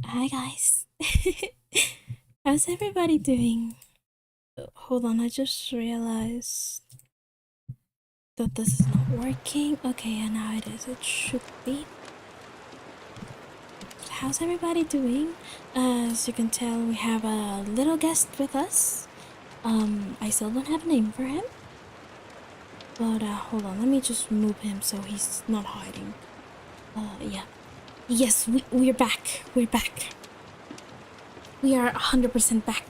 Hi guys. How's everybody doing? Hold on, I just realized that this is not working. Okay, and now it is. It should be. How's everybody doing? As you can tell, we have a little guest with us. I still don't have a name for him. But hold on, let me just move him so he's not hiding. Yeah. Yes, we're back. We're back. We are 100% back.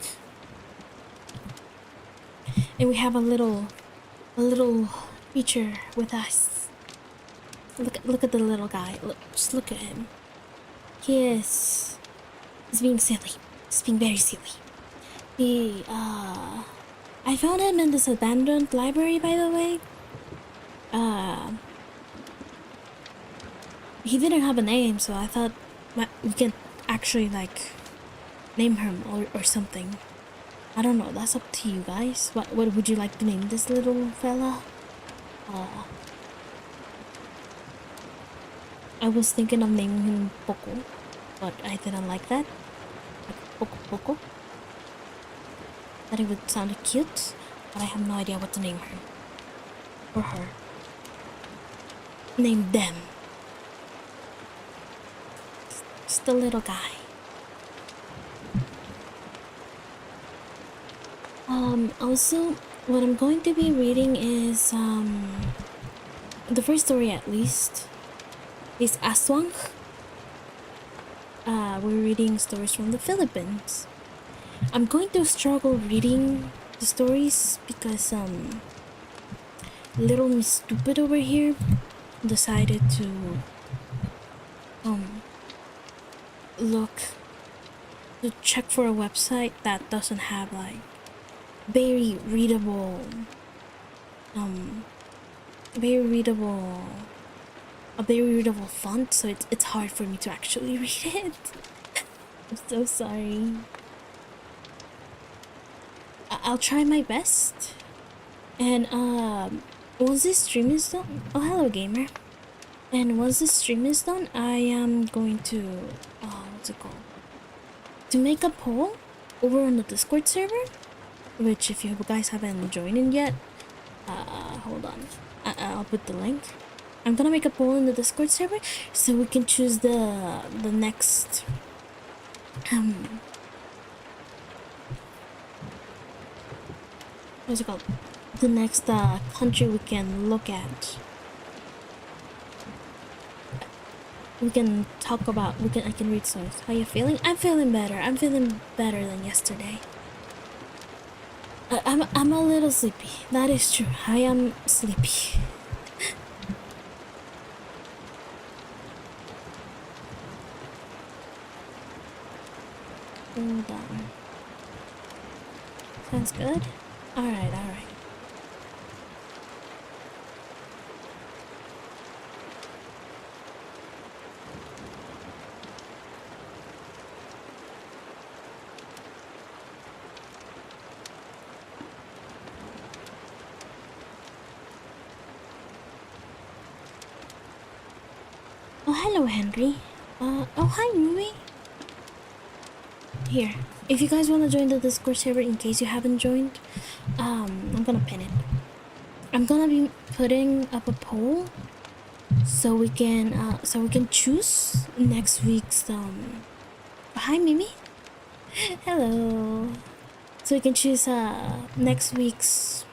And we have a little creature with us. Look at the little guy. Just look at him. He's being silly. He's being very silly. I found him in this abandoned library, by the way. He didn't have a name, so I thought we can actually like name him or something. I don't know. That's up to you guys. What would you like to name this little fella? I was thinking of naming him Poco, but I didn't like that. Like Poco. That it would sound cute, but I have no idea what to name him. Or her. Name them. Just a little guy. Also, what I'm going to be reading is, the first story at least, is Aswang. We're reading stories from the Philippines. I'm going to struggle reading the stories because, little Miss Stupid over here decided to, check for a website that doesn't have, like, very readable, a very readable font, so it's hard for me to actually read it. I'm so sorry. I'll try my best. And once this stream is done, oh hello gamer. And once this stream is done, I am going to what's it called? To make a poll over on the Discord server, which if you guys haven't joined in yet, hold on. I'll put the link. I'm gonna make a poll in the Discord server so we can choose the next what's it called? The next country we can look at. We can talk about. I can read songs. How you feeling? I'm feeling better. I'm feeling better than yesterday. I'm a little sleepy. That is true. I am sleepy. Hold on. Sounds good. All right. Oh, hello, Henry. Oh, hi, Mimi. Here, if you guys want to join the Discord server, in case you haven't joined, I'm gonna pin it. I'm gonna be putting up a poll so we can choose next week's Hi, Mimi. Hello. So we can choose next week's,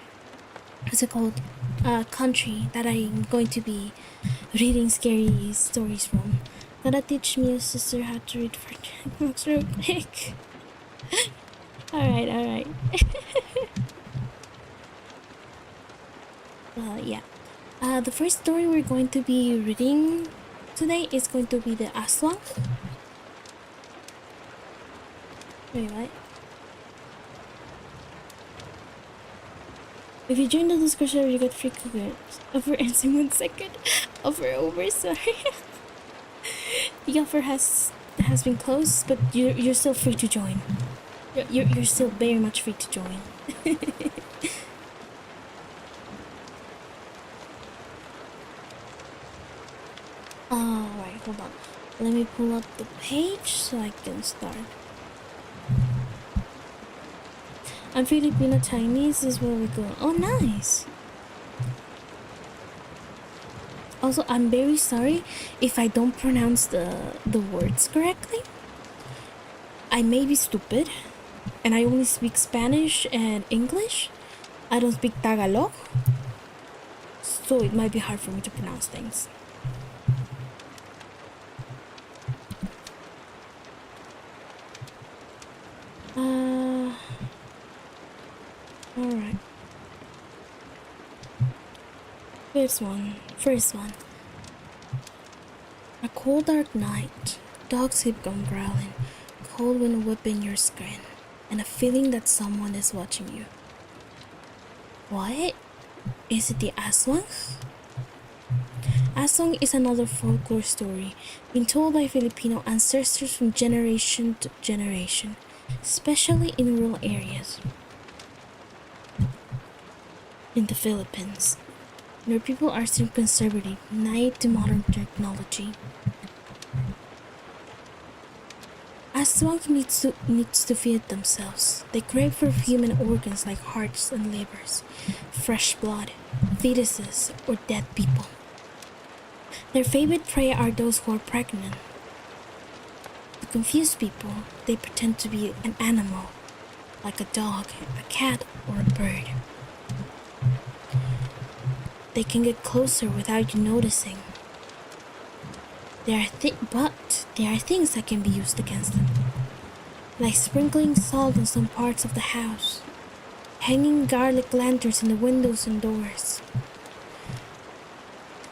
what's it called, country that I'm going to be reading scary stories from. Gotta teach me a sister how to read for books real quick. Alright. Yeah. The first story we're going to be reading today is going to be the Aswang. Wait, what? If you join the Discord server, you get free cookers. Offer ends in 1 second. Offer over, sorry. The offer has been closed, but you're still free to join. You're still very much free to join. Alright, hold on. Let me pull up the page so I can start. I'm Filipino Chinese is where we go. Oh, nice. Also, I'm very sorry if I don't pronounce the words correctly. I may be stupid, and I only speak Spanish and English. I don't speak Tagalog, so it might be hard for me to pronounce things. Alright. First one. A cold dark night, dogs keep on growling, cold wind whipping your skin, and a feeling that someone is watching you. What? Is it the aswang? Aswang is another folklore story being told by Filipino ancestors from generation to generation, especially in rural areas. In the Philippines, where people are still conservative, naive to modern technology. Aswang needs to feed themselves. They crave for human organs like hearts and livers, fresh blood, fetuses, or dead people. Their favorite prey are those who are pregnant. To confuse people, they pretend to be an animal, like a dog, a cat, or a bird. They can get closer without you noticing. There are things that can be used against them, like sprinkling salt in some parts of the house, hanging garlic lanterns in the windows and doors,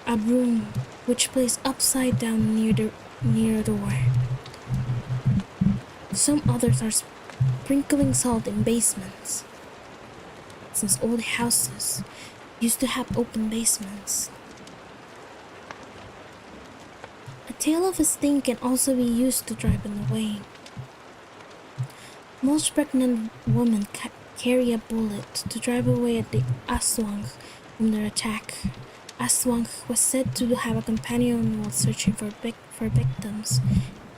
a broom which plays upside down near a door. Some others are sprinkling salt in basements, since old houses used to have open basements. A tail of a sting can also be used to drive them away. Most pregnant women carry a bullet to drive away the aswang from their attack. Aswang was said to have a companion while searching for victims,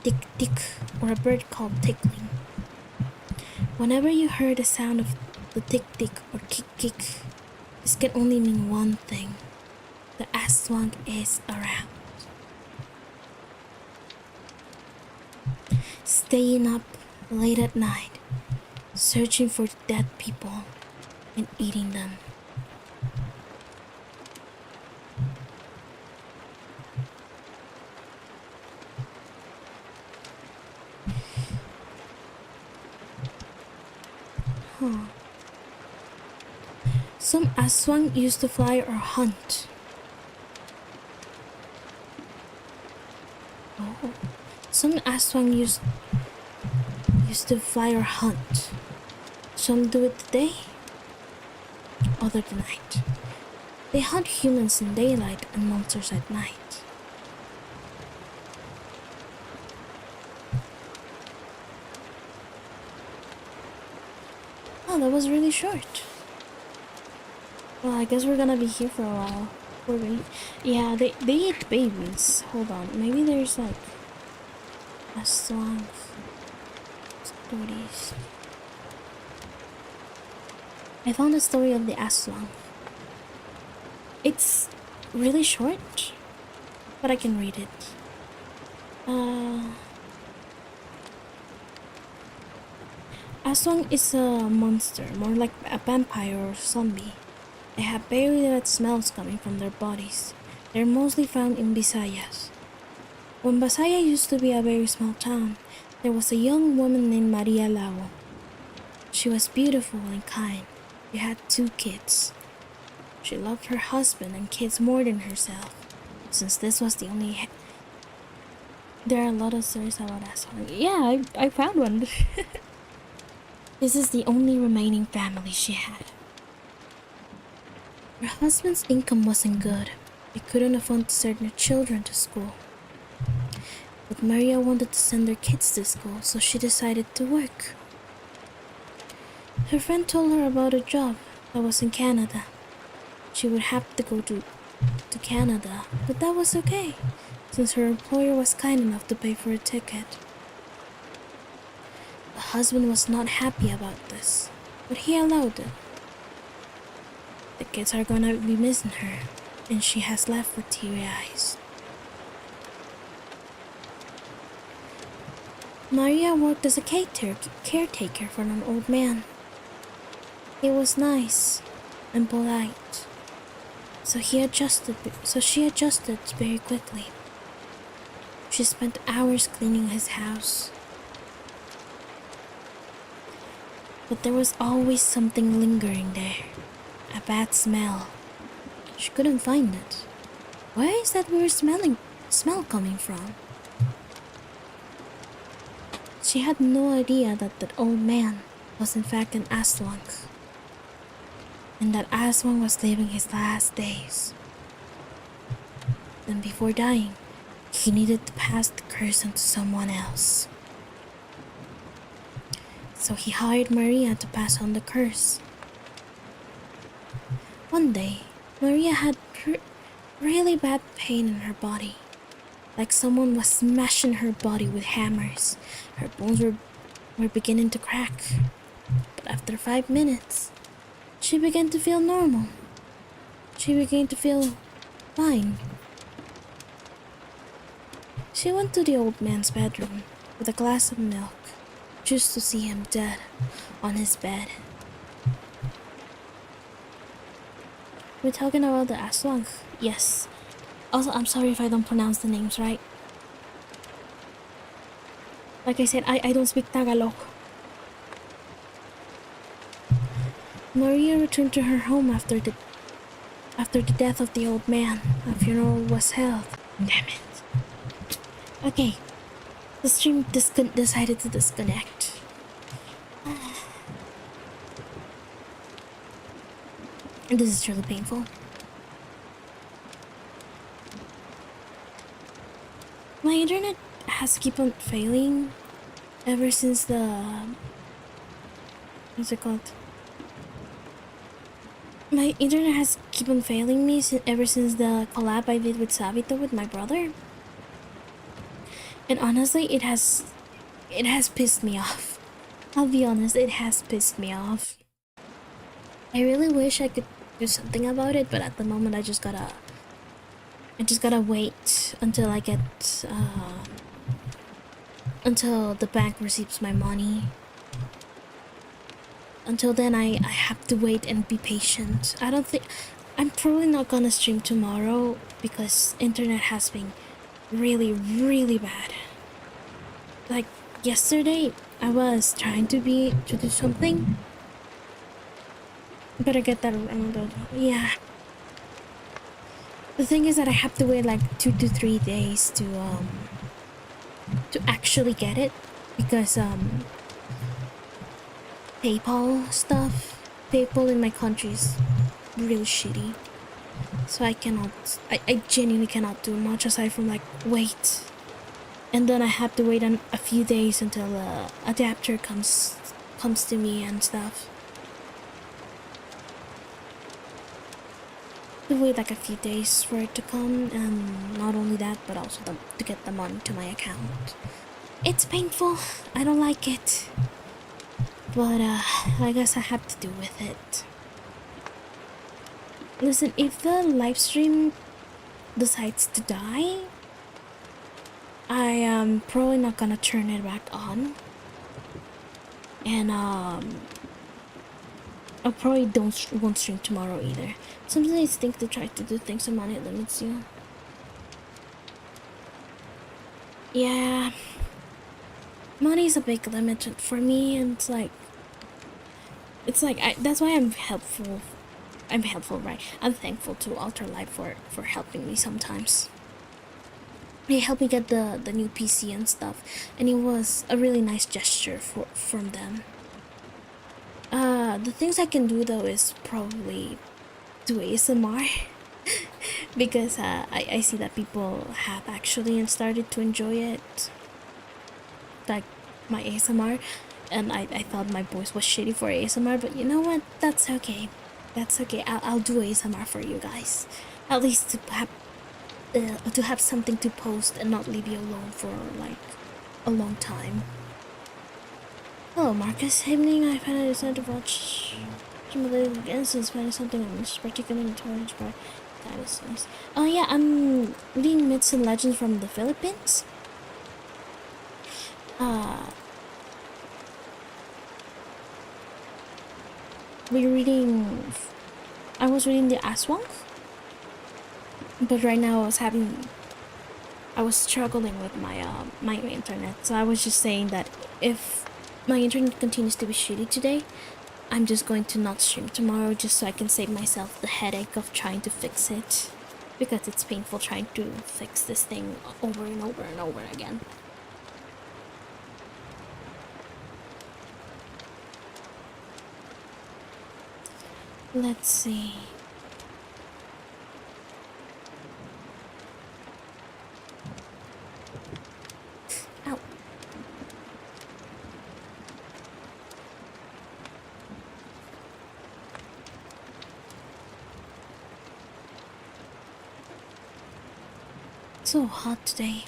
tik-tik, or a bird called tickling. Whenever you heard the sound of the tik-tik or kick-kick, this can only mean one thing: the aswang is around. Staying up late at night, searching for dead people and eating them. Some aswang used to fly or hunt. Some aswang used to fly or hunt. Some do it today, other the night. They hunt humans in daylight and monsters at night. Oh, that was really short. Well, I guess we're gonna be here for a while. Yeah, they eat babies. Hold on, maybe there's like aswang stories. I found a story of the aswang. It's really short, but I can read it. Aswang is a monster, more like a vampire or zombie. They have very red smells coming from their bodies. They're mostly found in Visayas. When Visaya used to be a very small town, there was a young woman named Maria Lao. She was beautiful and kind. She had 2 kids. She loved her husband and kids more than herself, since this was the only... There are a lot of stories about aswang. Yeah, I found one. This is the only remaining family she had. Her husband's income wasn't good. They couldn't afford to send their children to school. But Maria wanted to send their kids to school, so she decided to work. Her friend told her about a job that was in Canada. She would have to go to Canada, but that was okay. since her employer was kind enough to pay for a ticket. The husband was not happy about this, but he allowed it. The kids are gonna be missing her, and she has left with teary eyes. Maria worked as a caretaker for an old man. He was nice and polite, so she adjusted very quickly. She spent hours cleaning his house. But there was always something lingering there. A bad smell. She couldn't find it. Where is that weird smell coming from? She had no idea that that old man was in fact an Aswang, and that Aswang was living his last days. Then before dying, he needed to pass the curse on to someone else. So he hired Maria to pass on the curse. One day, Maria had really bad pain in her body, like someone was smashing her body with hammers. Her bones were beginning to crack. But after 5 minutes, she began to feel normal. She began to feel fine. She went to the old man's bedroom with a glass of milk, just to see him dead on his bed. We're talking about the Aswang. Yes. Also, I'm sorry if I don't pronounce the names right. Like I said, I don't speak Tagalog. Maria returned to her home after the death of the old man. A funeral was held. Damn it. Okay. The stream decided to disconnect. This is truly painful. My internet has keep on failing ever since the... What's it called? My internet has keep on failing me ever since the collab I did with Savito with my brother. And honestly, it has pissed me off. I'll be honest, it has pissed me off. I really wish I could do something about it, but at the moment I just gotta wait until I get until the bank receives my money. Until then, I have to wait and be patient. I'm probably not gonna stream tomorrow because internet has been really bad. Like yesterday, I was trying to do something. Better get that around. Yeah. The thing is that I have to wait like 2 to 3 days to actually get it because PayPal in my country is really shitty. So I genuinely cannot do much aside from like wait. And then I have to wait a few days until the adapter comes to me and stuff. To wait like a few days for it to come, and not only that, but also to get the money to my account. It's painful. I don't like it. But I guess I have to do with it. Listen, if the live stream decides to die, I am probably not gonna turn it back on. And I probably won't stream tomorrow either. Sometimes I think to try to do things on money limits you. Yeah, money is a big limit for me, and that's why I'm helpful. Right? I'm thankful to AlterLive for helping me sometimes. They helped me get the new PC and stuff, and it was a really nice gesture from them. The things I can do though is probably do ASMR because I see that people have actually started to enjoy it, like my ASMR, and I thought my voice was shitty for ASMR, but you know what? That's okay. I'll do ASMR for you guys, at least to to have something to post and not leave you alone for like a long time. Hello, Marcus. Evening. I finally decided to watch some of the instances, finding something I'm particularly encouraged by dinosaurs. Oh yeah, I'm reading myths and legends from the Philippines. We're reading. I was reading the Aswang, but right now I was struggling with my internet, so I was just saying that if my internet continues to be shitty today, I'm just going to not stream tomorrow just so I can save myself the headache of trying to fix it, because it's painful trying to fix this thing over and over and over again. Let's see. Ow. It's so hot today.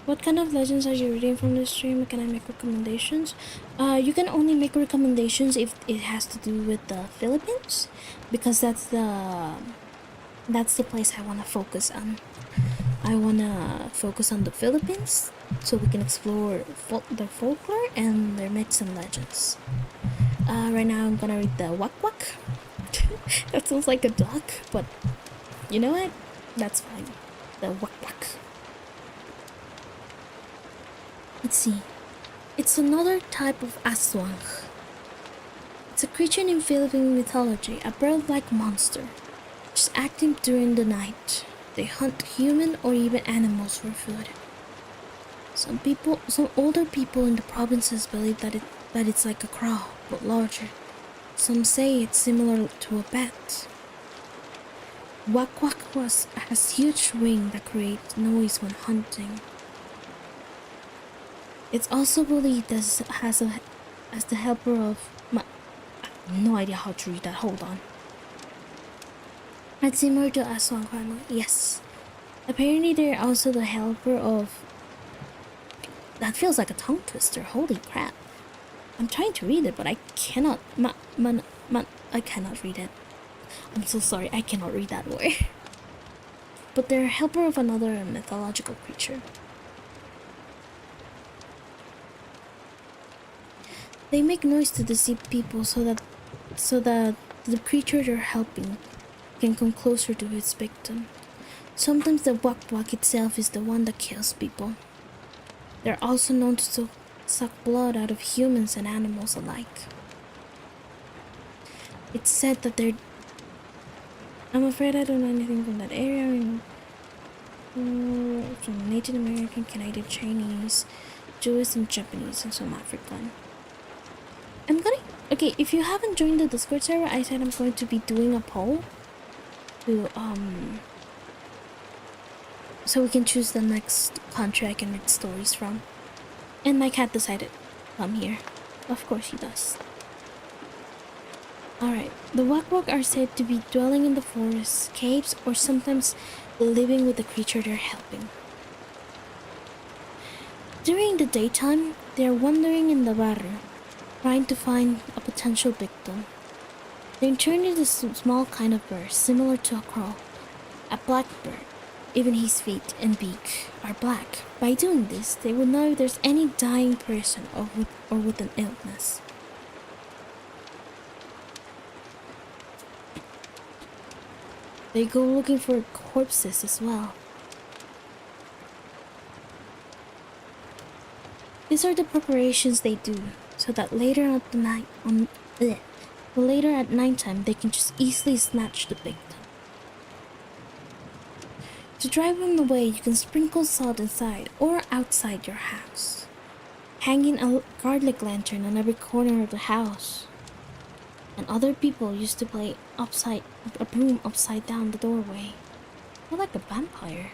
What kind of legends are you reading from this stream? Can I make recommendations? You can only make recommendations if it has to do with the Philippines, because that's the place I want to focus on. I want to focus on the Philippines so we can explore their folklore and their myths and legends. Right now I'm gonna read the Wak Wak. That sounds like a duck, but you know what? That's fine. The Wak Wak. Let's see. It's another type of aswang. It's a creature in Philippine mythology, a bird-like monster, just active during the night. They hunt human or even animals for food. Some older people in the provinces believe that it's like a crow, but larger. Some say it's similar to a bat. Wak Wak has huge wings that create noise when hunting. It's also believed as the helper of I have no idea how to read that. Hold on. It's similar to Aswang family. Yes. Apparently, they're also the helper of. That feels like a tongue twister. Holy crap! I'm trying to read it, but I cannot. I cannot read it. I'm so sorry. I cannot read that word. But they're a helper of another mythological creature. They make noise to deceive people so that the creature they're helping can come closer to its victim. Sometimes the Wak Wak itself is the one that kills people. They're also known to suck blood out of humans and animals alike. It's said that they're... I'm afraid I don't know anything from that area. From Native American, Canadian, Chinese, Jewish, and Japanese, and some African. Okay, if you haven't joined the Discord server, I said I'm going to be doing a poll to so we can choose the next country I can read stories from. And my cat decided to come here. Of course he does. Alright, the Wak Wak are said to be dwelling in the forests, caves, or sometimes living with the creature they're helping. During the daytime, they're wandering in the barrio, trying to find a potential victim. They turn into a small kind of bird, similar to a crow, a blackbird. Even his feet and beak are black. By doing this, they will know if there's any dying person or with an illness. They go looking for corpses as well. These are the preparations they do, so that later at nighttime they can just easily snatch the victim. To drive them away, you can sprinkle salt inside or outside your house, hanging a garlic lantern on every corner of the house. And other people used to play a broom upside down the doorway. More like a vampire.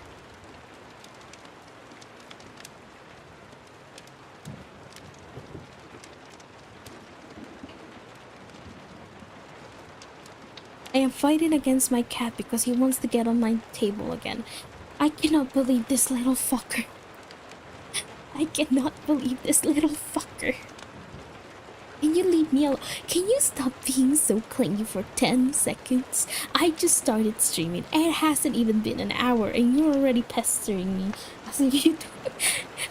I am fighting against my cat because he wants to get on my table again. I cannot believe this little fucker. I cannot believe this little fucker. Can you leave me alone? Can you stop being so clingy for 10 seconds? I just started streaming and it hasn't even been an hour and you're already pestering me. As if you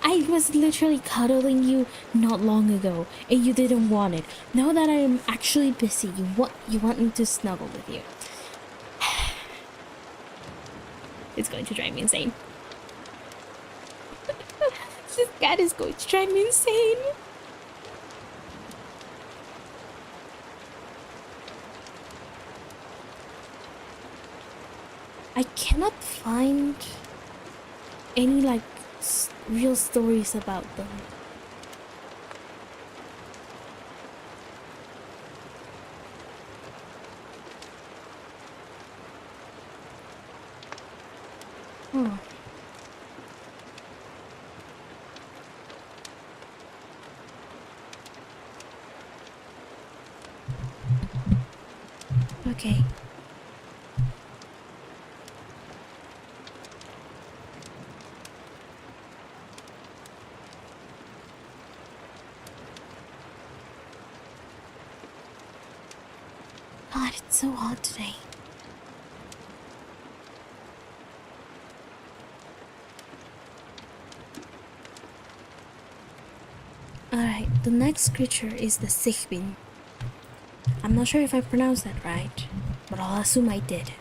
I was literally cuddling you not long ago and you didn't want it. Now that I am actually busy, you want me to snuggle with you. It's going to drive me insane. This cat is going to drive me insane. I cannot find any like real stories about them. Hmm. Okay. God, it's so hot today. Alright, the next creature is the Sigbin. I'm not sure if I pronounced that right, but I'll assume I did.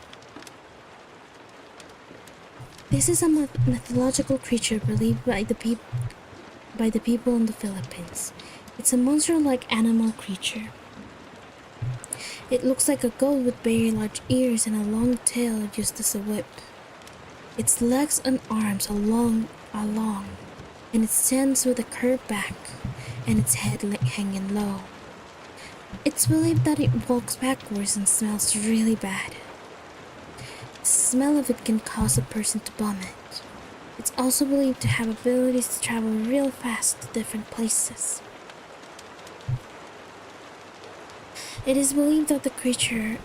This is a mythological creature believed by the people in the Philippines. It's a monster-like animal creature. It looks like a goat with very large ears and a long tail used as a whip. Its legs and arms are long, and it stands with a curved back and its head hanging low. It's believed that it walks backwards and smells really bad. The smell of it can cause a person to vomit. It's also believed to have abilities to travel real fast to different places. It is believed that the creature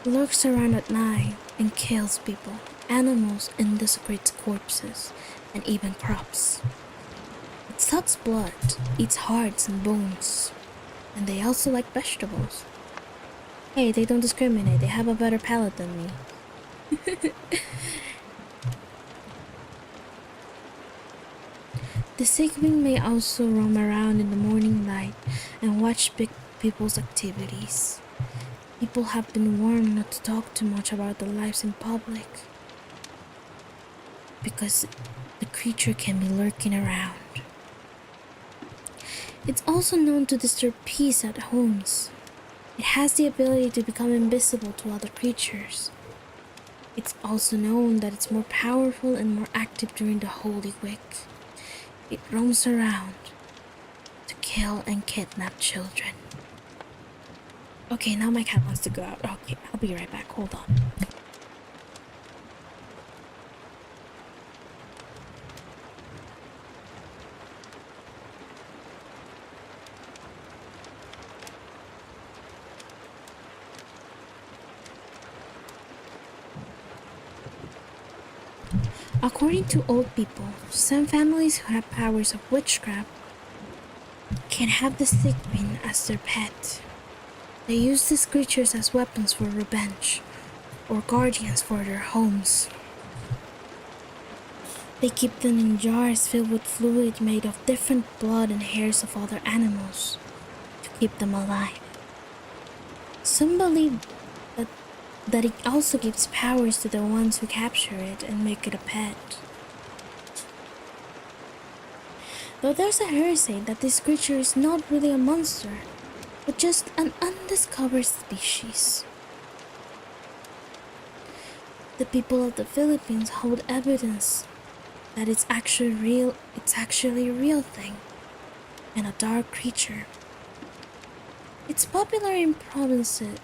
lurks around at night and kills people, animals, and desecrates corpses, and even crops. It sucks blood, eats hearts and bones, and they also like vegetables. Hey, they don't discriminate, they have a better palate than me. The Sigbin may also roam around in the morning light and watch big people's activities. People have been warned not to talk too much about their lives in public because the creature can be lurking around. It's also known to disturb peace at homes. It has the ability to become invisible to other creatures. It's also known that it's more powerful and more active during the Holy Week. It roams around to kill and kidnap children. Okay, now my cat wants to go out. Okay, I'll be right back. Hold on. According to old people, some families who have powers of witchcraft can have the Sigbin as their pet. They use these creatures as weapons for revenge, or guardians for their homes. They keep them in jars filled with fluid made of different blood and hairs of other animals to keep them alive. Some believe that it also gives powers to the ones who capture it and make it a pet. Though there's a hearsay that this creature is not really a monster, but just an undiscovered species. The people of the Philippines hold evidence that it's actually a real thing, and a dark creature. It's popular in provinces.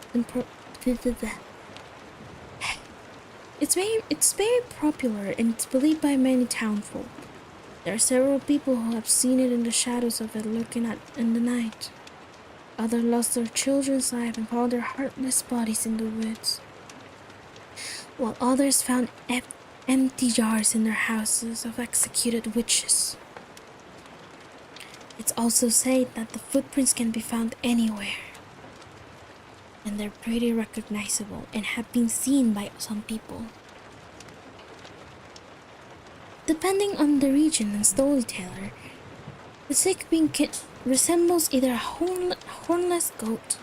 It's very popular and it's believed by many townfolk. There are several people who have seen it in the shadows of it lurking in the night. Others lost their children's life and found their heartless bodies in the woods. while others found empty jars in their houses of executed witches. It's also said that the footprints can be found anywhere, and they're pretty recognizable and have been seen by some people. Depending on the region and storyteller, the Sigbin resembles either a hornless goat,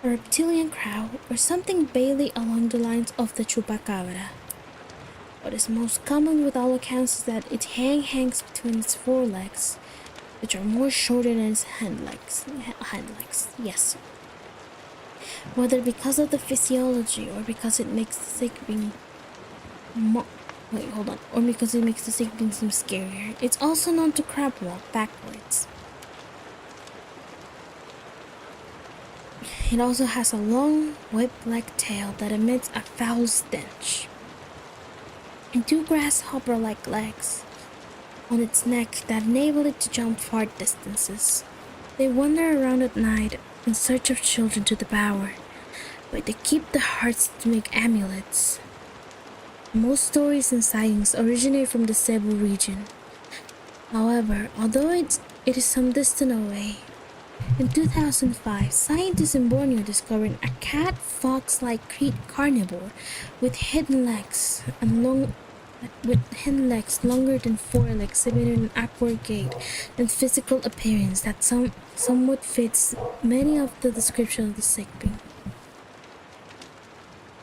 a reptilian crow, or something vaguely along the lines of the chupacabra. What is most common with all accounts is that it hangs between its forelegs, which are more shorter than its hind legs. Yes. Whether because of the physiology or because it makes the Sigbin or because it makes the Sigbin seem scarier, it's also known to crab walk backwards. It also has a long, whip-like tail that emits a foul stench, and two grasshopper-like legs on its neck that enable it to jump far distances. They wander around at night in search of children to devour, but they keep the hearts to make amulets. Most stories and sightings originate from the Cebu region. However, although it is some distance away, in 2005, scientists in Borneo discovered a cat-fox-like carnivore with hidden legs longer than forelegs, exhibiting an awkward gait and physical appearance that somewhat fits many of the description of the Sigbin.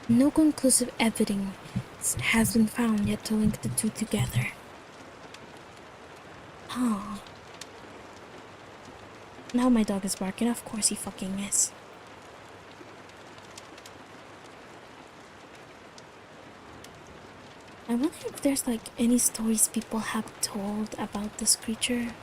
No conclusive evidence has been found yet to link the two together. Oh. Now my dog is barking. Of course he fucking is. I wonder if there's like any stories people have told about this creature.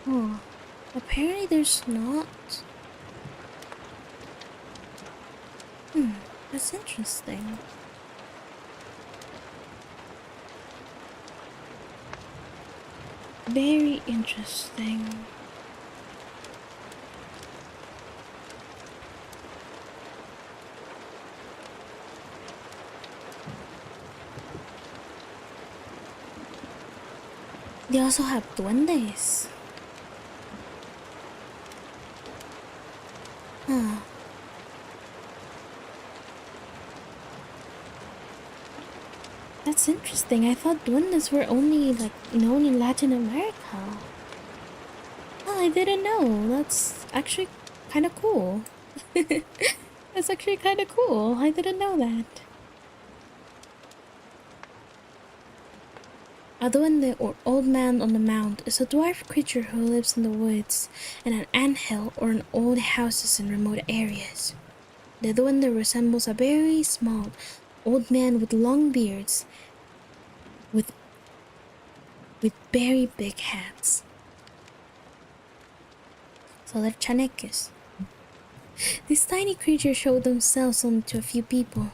Oh, apparently there's not. That's interesting. Very interesting. They also have duendes. Huh. That's interesting. I thought duendes were only like known in Latin America. Oh, I didn't know. That's actually kind of cool. That's actually kind of cool. I didn't know that. A duende, or old man on the mount, is a dwarf creature who lives in the woods, in an anthill, or in old houses in remote areas. The duende resembles a very small old man with long beards, with very big hats. So they're chaneques. These tiny creatures show themselves only to a few people,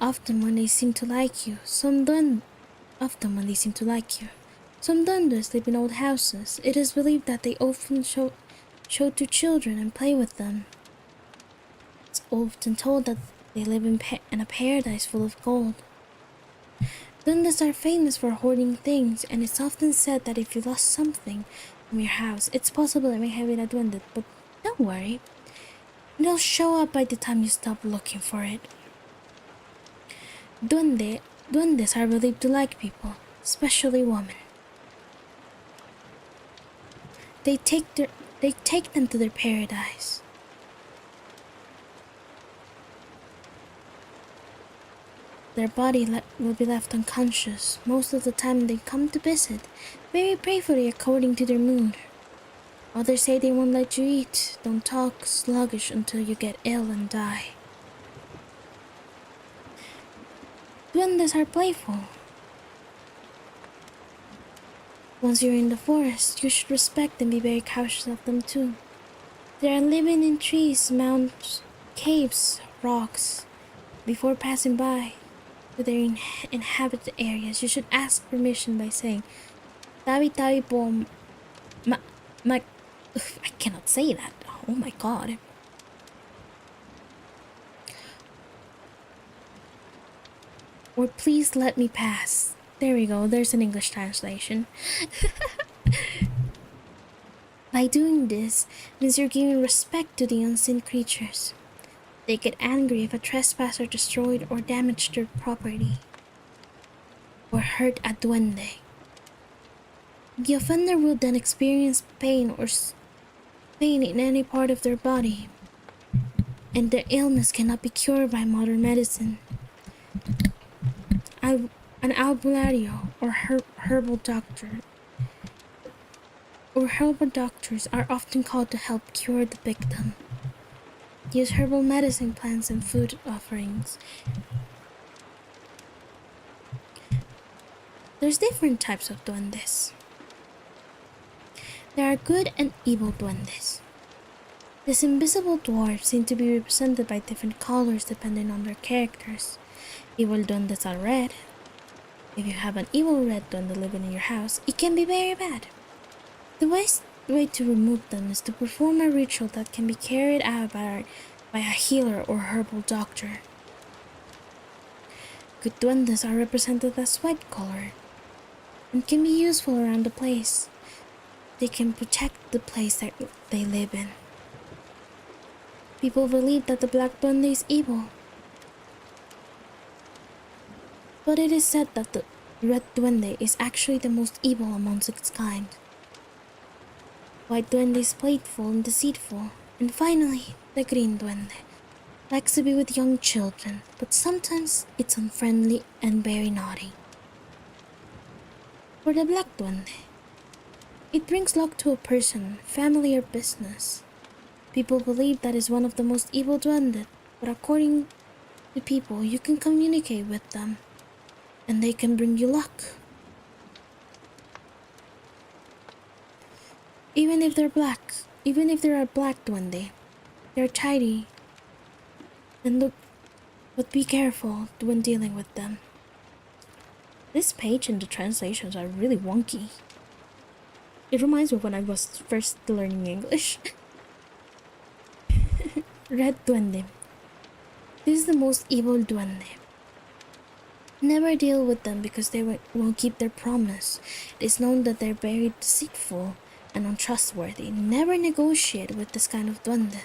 often when they seem to like you. Some duendes live in old houses. It is believed that they often show to children and play with them. It's often told that they live in a paradise full of gold. Duendes are famous for hoarding things, and it's often said that if you lost something from your house, it's possible it may have been a duende, but don't worry. It'll show up by the time you stop looking for it. Duendes are believed to like people, especially women. They take them to their paradise. Their body will be left unconscious. Most of the time they come to visit, very prayerfully according to their mood. Others say they won't let you eat, don't talk, sluggish until you get ill and die. Duendes are playful. Once you're in the forest, you should respect and be very cautious of them too. They are living in trees, mountains, caves, rocks. Before passing by to their inhabited areas, you should ask permission by saying, "Tawi tawi po, Ugh, I cannot say that. Oh my god. Or please let me pass. There we go, there's an English translation. By doing this means you're giving respect to the unseen creatures. They get angry if a trespasser destroyed or damaged their property, or hurt a duende. The offender will then experience pain or pain in any part of their body, and their illness cannot be cured by modern medicine. An albulario or herbal doctor or herbal doctors are often called to help cure the victim. Use herbal medicine plants and food offerings. There's different types of duendes. There are good and evil duendes. These invisible dwarfs seem to be represented by different colors depending on their characters. Evil duendes are red. If you have an evil red duende living in your house, it can be very bad. The best way to remove them is to perform a ritual that can be carried out by a healer or herbal doctor. Good duendes are represented as white color and can be useful around the place. They can protect the place that they live in. People believe that the black duende is evil, but it is said that the red duende is actually the most evil amongst its kind. White duende is playful and deceitful, and finally, the green duende likes to be with young children, but sometimes it's unfriendly and very naughty. For the black duende, it brings luck to a person, family, or business. People believe that is one of the most evil duendes, but according to people, you can communicate with them, and they can bring you luck. Even if they're a black duende, they're tidy. But be careful when dealing with them. This page and the translations are really wonky. It reminds me of when I was first learning English. Red duende. This is the most evil duende. Never deal with them because they won't keep their promise. It is known that they're very deceitful and untrustworthy. Never negotiate with this kind of duende.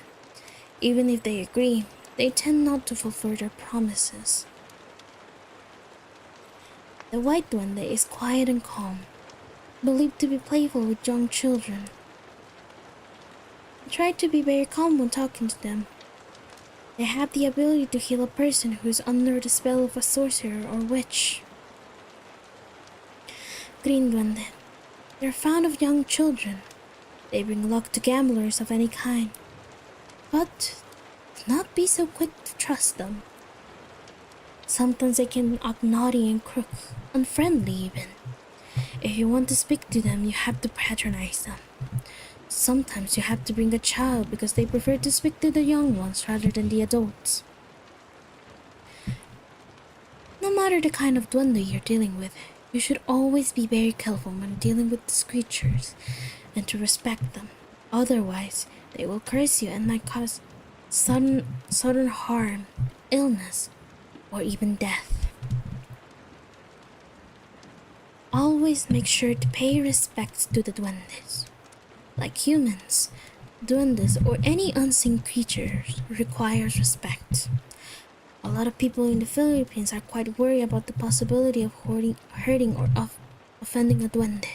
Even if they agree, they tend not to fulfill their promises. The white duende is quiet and calm, believed to be playful with young children. Try to be very calm when talking to them. They have the ability to heal a person who is under the spell of a sorcerer or witch. Green duende. They're fond of young children. They bring luck to gamblers of any kind. But do not be so quick to trust them. Sometimes they can act naughty and crook, unfriendly even. If you want to speak to them, you have to patronize them. Sometimes you have to bring a child because they prefer to speak to the young ones rather than the adults. No matter the kind of duende you're dealing with, you should always be very careful when dealing with these creatures and to respect them. Otherwise, they will curse you and might cause sudden harm, illness, or even death. Always make sure to pay respects to the duendes. Like humans, duendes or any unseen creatures requires respect. A lot of people in the Philippines are quite worried about the possibility of hurting or offending a duende,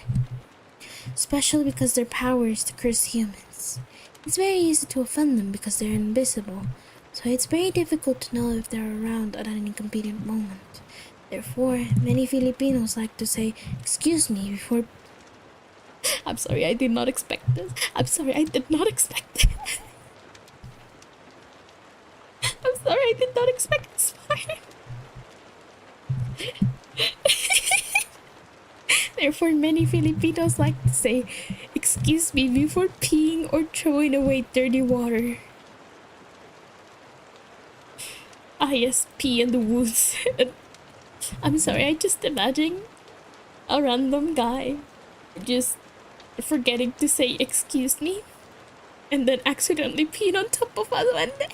especially because their power is to curse humans. It's very easy to offend them because they're invisible, so it's very difficult to know if they're around at any convenient moment. Therefore, many Filipinos like to say, "Excuse me," before... I'm sorry, I did not expect this. I'm sorry, I did not expect it. I'm sorry, I did not expect this part. Therefore, many Filipinos like to say, "Excuse me," before peeing or throwing away dirty water. Ah yes, pee in the woods. I'm sorry, I just imagine a random guy just forgetting to say "excuse me" and then accidentally peed on top of a duende.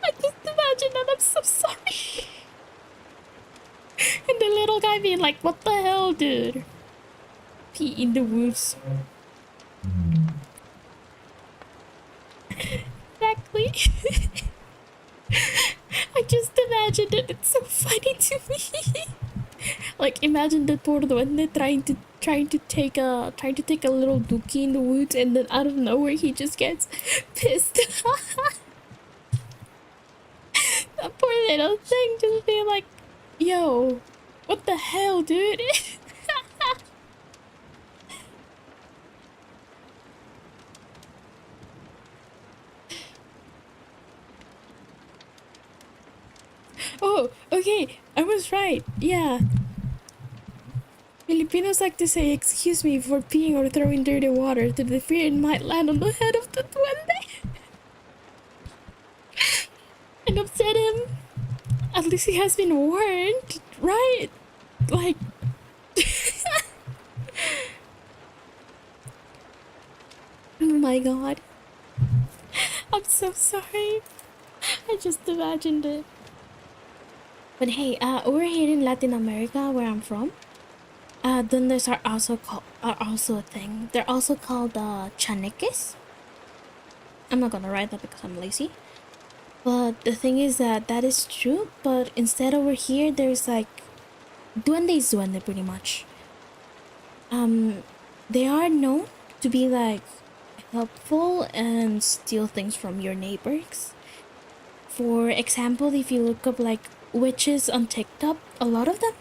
I just imagine that. I'm so sorry. And the little guy being like, what the hell, dude? Pee in the woods. Exactly. I just imagined it. It's so funny to me. Like, imagine the poor duende trying to take a little dookie in the woods, and then out of nowhere he just gets pissed. That poor little thing just being like, yo, what the hell, dude? Oh, okay, I was right. Yeah. Filipinos like to say, excuse me for peeing or throwing dirty water to the fear it might land on the head of the duende and upset him. At least he has been warned, right? Like, oh my god. I'm so sorry. I just imagined it. But hey, over here in Latin America, where I'm from, duendes are also a thing. They're also called chaneques. I'm not gonna write that because I'm lazy. But the thing is that is true. But instead over here, there's like duende is duende pretty much. They are known to be like helpful and steal things from your neighbors. For example, if you look up like witches on TikTok, a lot of them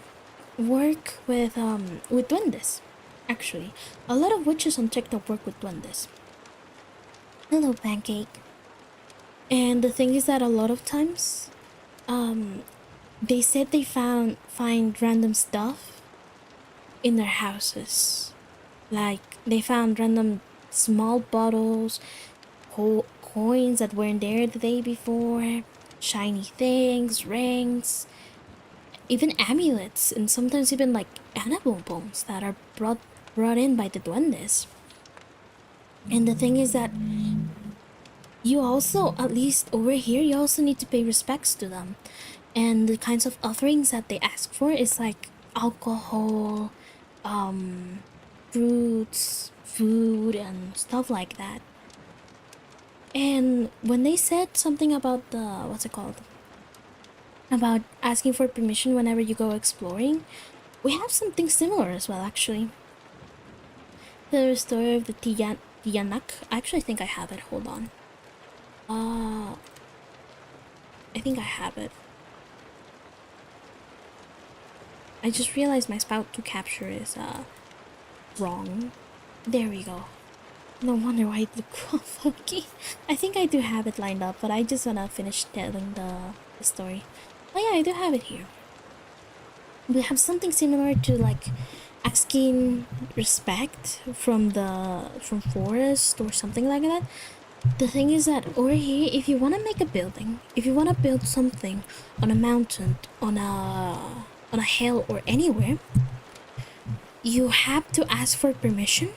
work with duendes. Actually, a lot of witches on TikTok work with duendes. Hello, Pancake. And the thing is that a lot of times, they said they find random stuff in their houses. Like they found random small bottles, coins that weren't there the day before, shiny things, rings, even amulets, and sometimes even like animal bones that are brought in by the duendes. And the thing is that you also, at least over here, you also need to pay respects to them. And the kinds of offerings that they ask for is like alcohol, fruits, food, and stuff like that. And when they said something about the, what's it called? About asking for permission whenever you go exploring, we have something similar as well, actually. The story of the Tiyanak. I actually think I have it. Hold on. I think I have it. I just realized my spout to capture is wrong. There we go. No wonder why it looked funky. I think I do have it lined up, but I just wanna finish telling the story. Oh yeah, I do have it here. We have something similar to like asking respect from forest or something like that. The thing is that over here, if you want to make a building, if you want to build something on a mountain, on a hill or anywhere, you have to ask for permission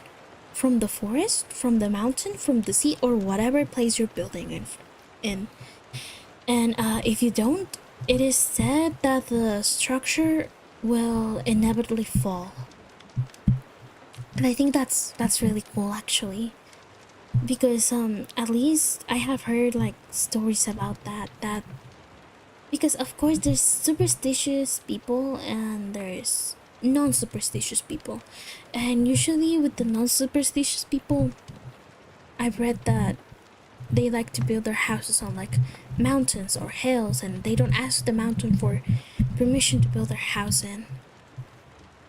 from the forest, from the mountain, from the sea, or whatever place you're building in. And if you don't, it is said that the structure will inevitably fall. And I think that's really cool, actually, because at least I have heard like stories about that because of course there's superstitious people and there's non-superstitious people, and usually with the non-superstitious people, I've read that they like to build their houses on like mountains or hills, and they don't ask the mountain for permission to build their house in.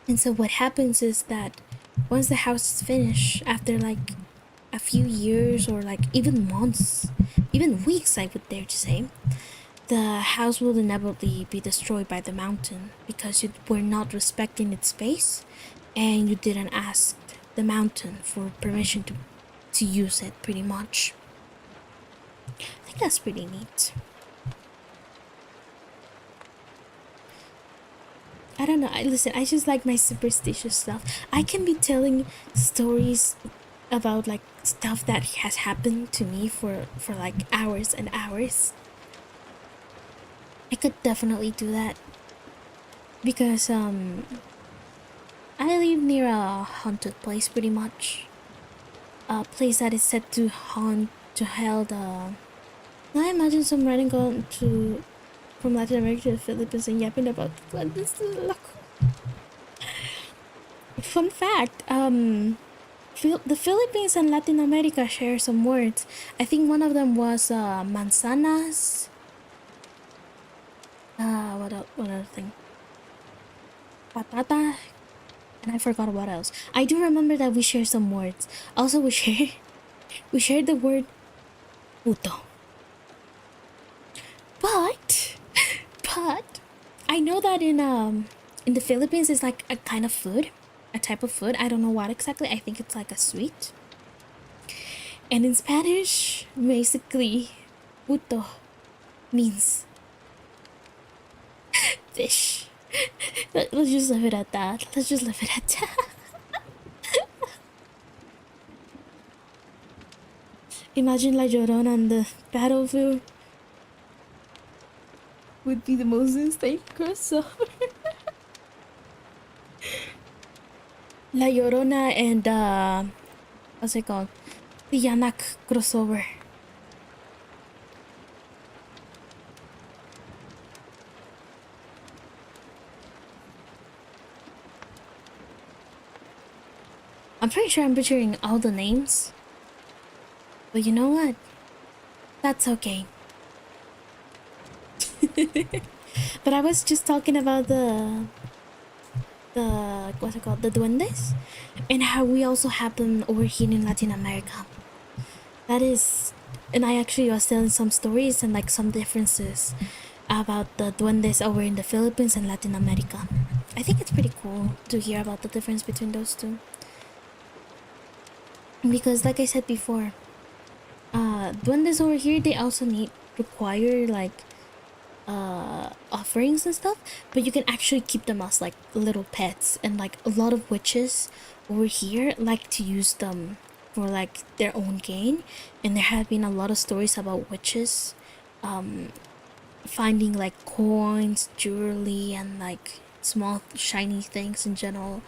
And so what happens is that once the house is finished, after like a few years or like even months, even weeks, I would dare to say, the house will inevitably be destroyed by the mountain because you were not respecting its space and you didn't ask the mountain for permission to use it, pretty much. I think that's pretty neat. I don't know. Listen, I just like my superstitious stuff. I can be telling stories about like stuff that has happened to me for like hours and hours. I could definitely do that because I live near a haunted place pretty much. A place that is said to haunt to held I imagine some random going to from Latin America to the Philippines and yapping about what this is. Fun fact, the Philippines and Latin America share some words. I think one of them was manzanas. What other thing? Patata, and I forgot what else. I do remember that we share some words. Also, we share the word puto. But but I know that in the Philippines it's like a kind of food, a type of food. I don't know what exactly. I think it's like a sweet. And in Spanish, basically, puto means fish. Let's just leave it at that. Let's just leave it at that. Imagine La Llorona on the battlefield would be the most insane crossover. La Llorona and what's it called? The Yanak crossover. I'm pretty sure I'm butchering all the names. But you know what? That's okay. But I was just talking about the what's it called? The duendes, and how we also have them over here in Latin America. That is, and I actually was telling some stories and like some differences about the duendes over in the Philippines and Latin America. I think it's pretty cool to hear about the difference between those two. Because like I said before, duendes over here they also require like offerings and stuff, but you can actually keep them as like little pets, and like a lot of witches over here like to use them for like their own gain. And there have been a lot of stories about witches finding like coins, jewelry, and like small shiny things in general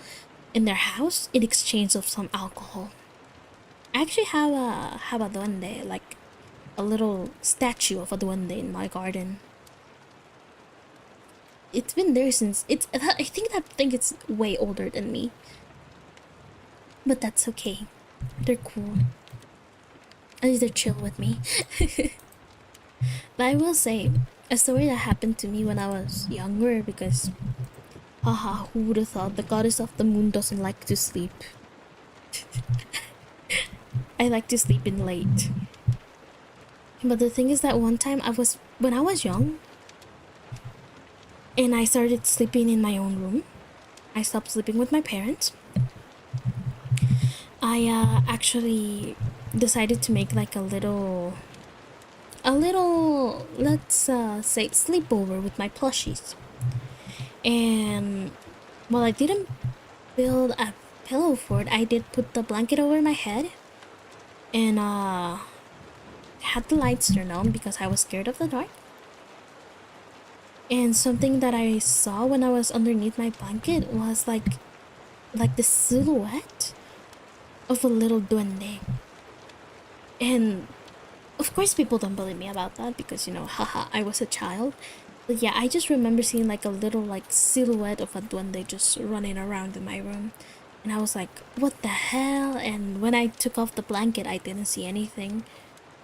in their house in exchange of some alcohol. I actually have a duende, like a little statue of a duende in my garden. It's been there since I think that thing is way older than me. But that's okay. They're cool. At least they're chill with me. But I will say a story that happened to me when I was younger, because haha, who would have thought the goddess of the moon doesn't like to sleep? I like to sleep in late. But the thing is that one time when I was young and I started sleeping in my own room. I stopped sleeping with my parents. I actually decided to make like a little let's say sleepover with my plushies. And well, I didn't build a pillow fort. I did put the blanket over my head and had the lights turned on because I was scared of the dark. And something that I saw when I was underneath my blanket was like the silhouette of a little duende. And of course people don't believe me about that because, you know, haha, I was a child. But yeah, I just remember seeing like a little like silhouette of a duende just running around in my room. And I was like, what the hell? And when I took off the blanket, I didn't see anything.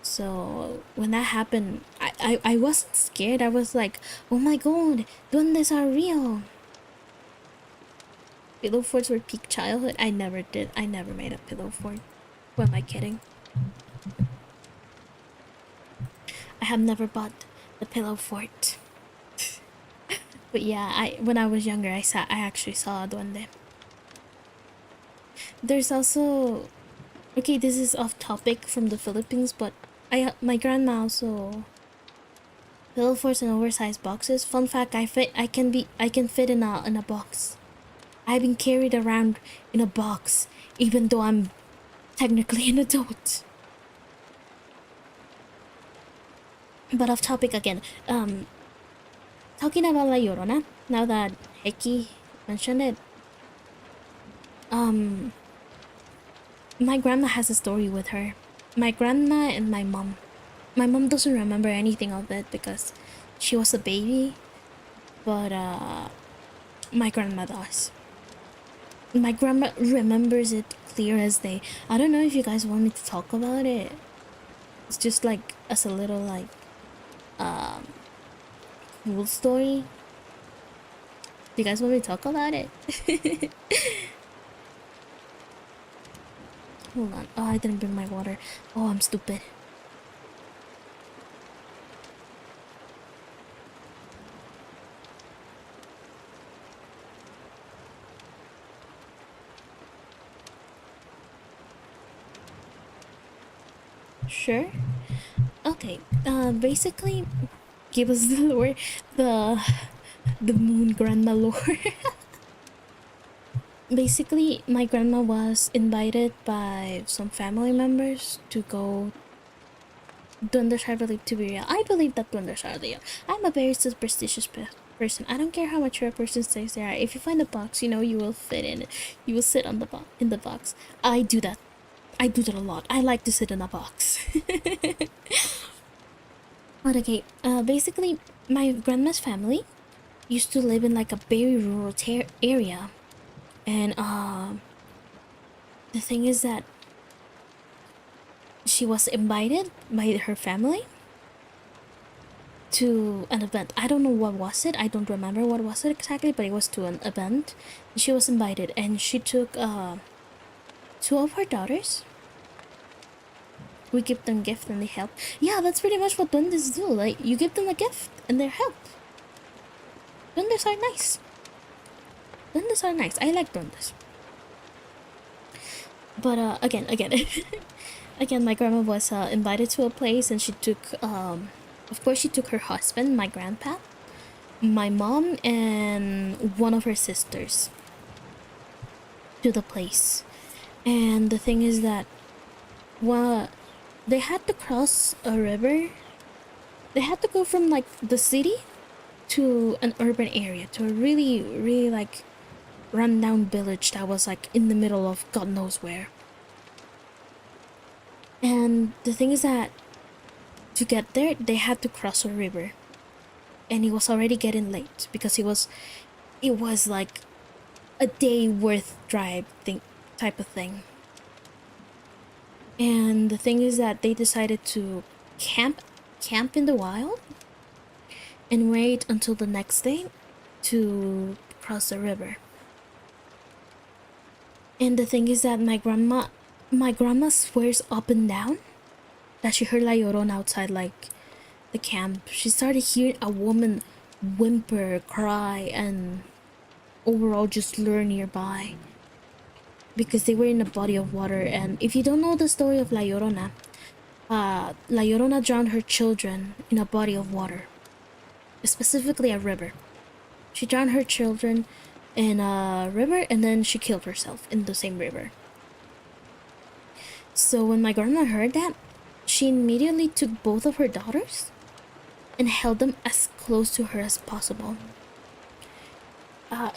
So when that happened, I wasn't scared. I was like, oh my god, duendes are real. Pillow forts were peak childhood. I never did. I never made a pillow fort. Who am I kidding? I have never bought the pillow fort. But yeah, when I was younger, I actually saw a duende. There's also, okay, this is off topic from the Philippines, but my grandma also pillow forts in oversized boxes. Fun fact: I can fit in a box. I've been carried around in a box, even though I'm technically an adult. But off topic again. Talking about La Llorona, now that Heki mentioned it, my grandma has a story with her. My grandma and my mom. My mom doesn't remember anything of it because she was a baby, but my grandma does. My grandma remembers it clear as day. I don't know if you guys want me to talk about it. It's just like as a little like cool story. Do you guys want me to talk about it? Hold on. Oh, I didn't bring my water. Oh, I'm stupid. Sure. Okay. Basically, give us the lore, the moon grandma lore. Basically, my grandma was invited by some family members to go. Duendes are believed to be real. I believe that duendes are real. I'm a very superstitious person. I don't care how mature a person says they are. If you find a box, you know you will fit in it. You will sit on the in the box. I do that. I do that a lot. I like to sit in a box. But okay, basically, my grandma's family used to live in like a very rural area, and the thing is that she was invited by her family to an event. I don't know what was it. I don't remember what was it exactly, but it was to an event. She was invited, and she took two of her daughters. We give them gifts and they help. Yeah, that's pretty much what duendes do. Like, you give them a gift and they help. Duendes are nice. Duendes are nice. I like duendes. But again, again, my grandma was invited to a place, and she took, of course, she took her husband, my grandpa, my mom, and one of her sisters to the place. And the thing is that, well, they had to cross a river. They had to go from like the city to an urban area, to a really, really like rundown village that was like in the middle of God knows where. And the thing is that to get there, they had to cross a river, and it was already getting late because it was like a day worth drive type of thing. And the thing is that they decided to camp in the wild and wait until the next day to cross the river. And the thing is that my grandma swears up and down that she heard La Llorona outside like the camp. She started hearing a woman whimper, cry, and overall just lure nearby, because they were in a body of water. And if you don't know the story of La Llorona, La Llorona drowned her children in a body of water, specifically a river. She drowned her children in a river, and then she killed herself in the same river. So when my grandma heard that, she immediately took both of her daughters and held them as close to her as possible.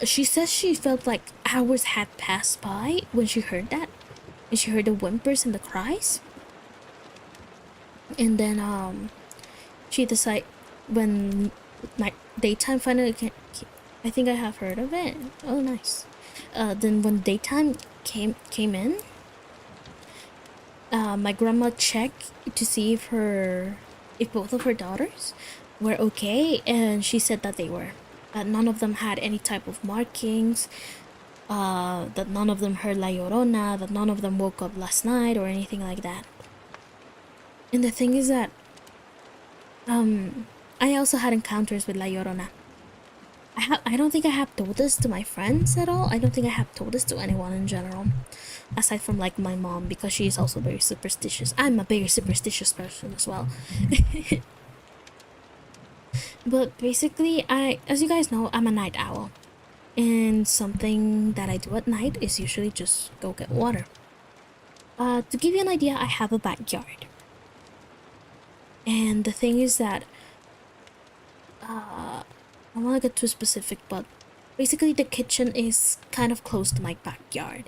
She says she felt like hours had passed by when she heard that, and she heard the whimpers and the cries. And then she decided, when like daytime finally came, I think I have heard of it. Oh, nice. Then when daytime came in, my grandma checked to see if both of her daughters were okay, and she said that they were. That none of them had any type of markings, that none of them heard La Llorona, that none of them woke up last night or anything like that. And the thing is that I also had encounters with La Llorona. I don't think I have told this to my friends at all. I don't think I have told this to anyone in general, aside from like my mom, because she is also very superstitious. I'm a very superstitious person as well. But basically, as you guys know, I'm a night owl, and something that I do at night is usually just go get water. To give you an idea, I have a backyard. And the thing is that I don't want to get too specific, but basically the kitchen is kind of close to my backyard.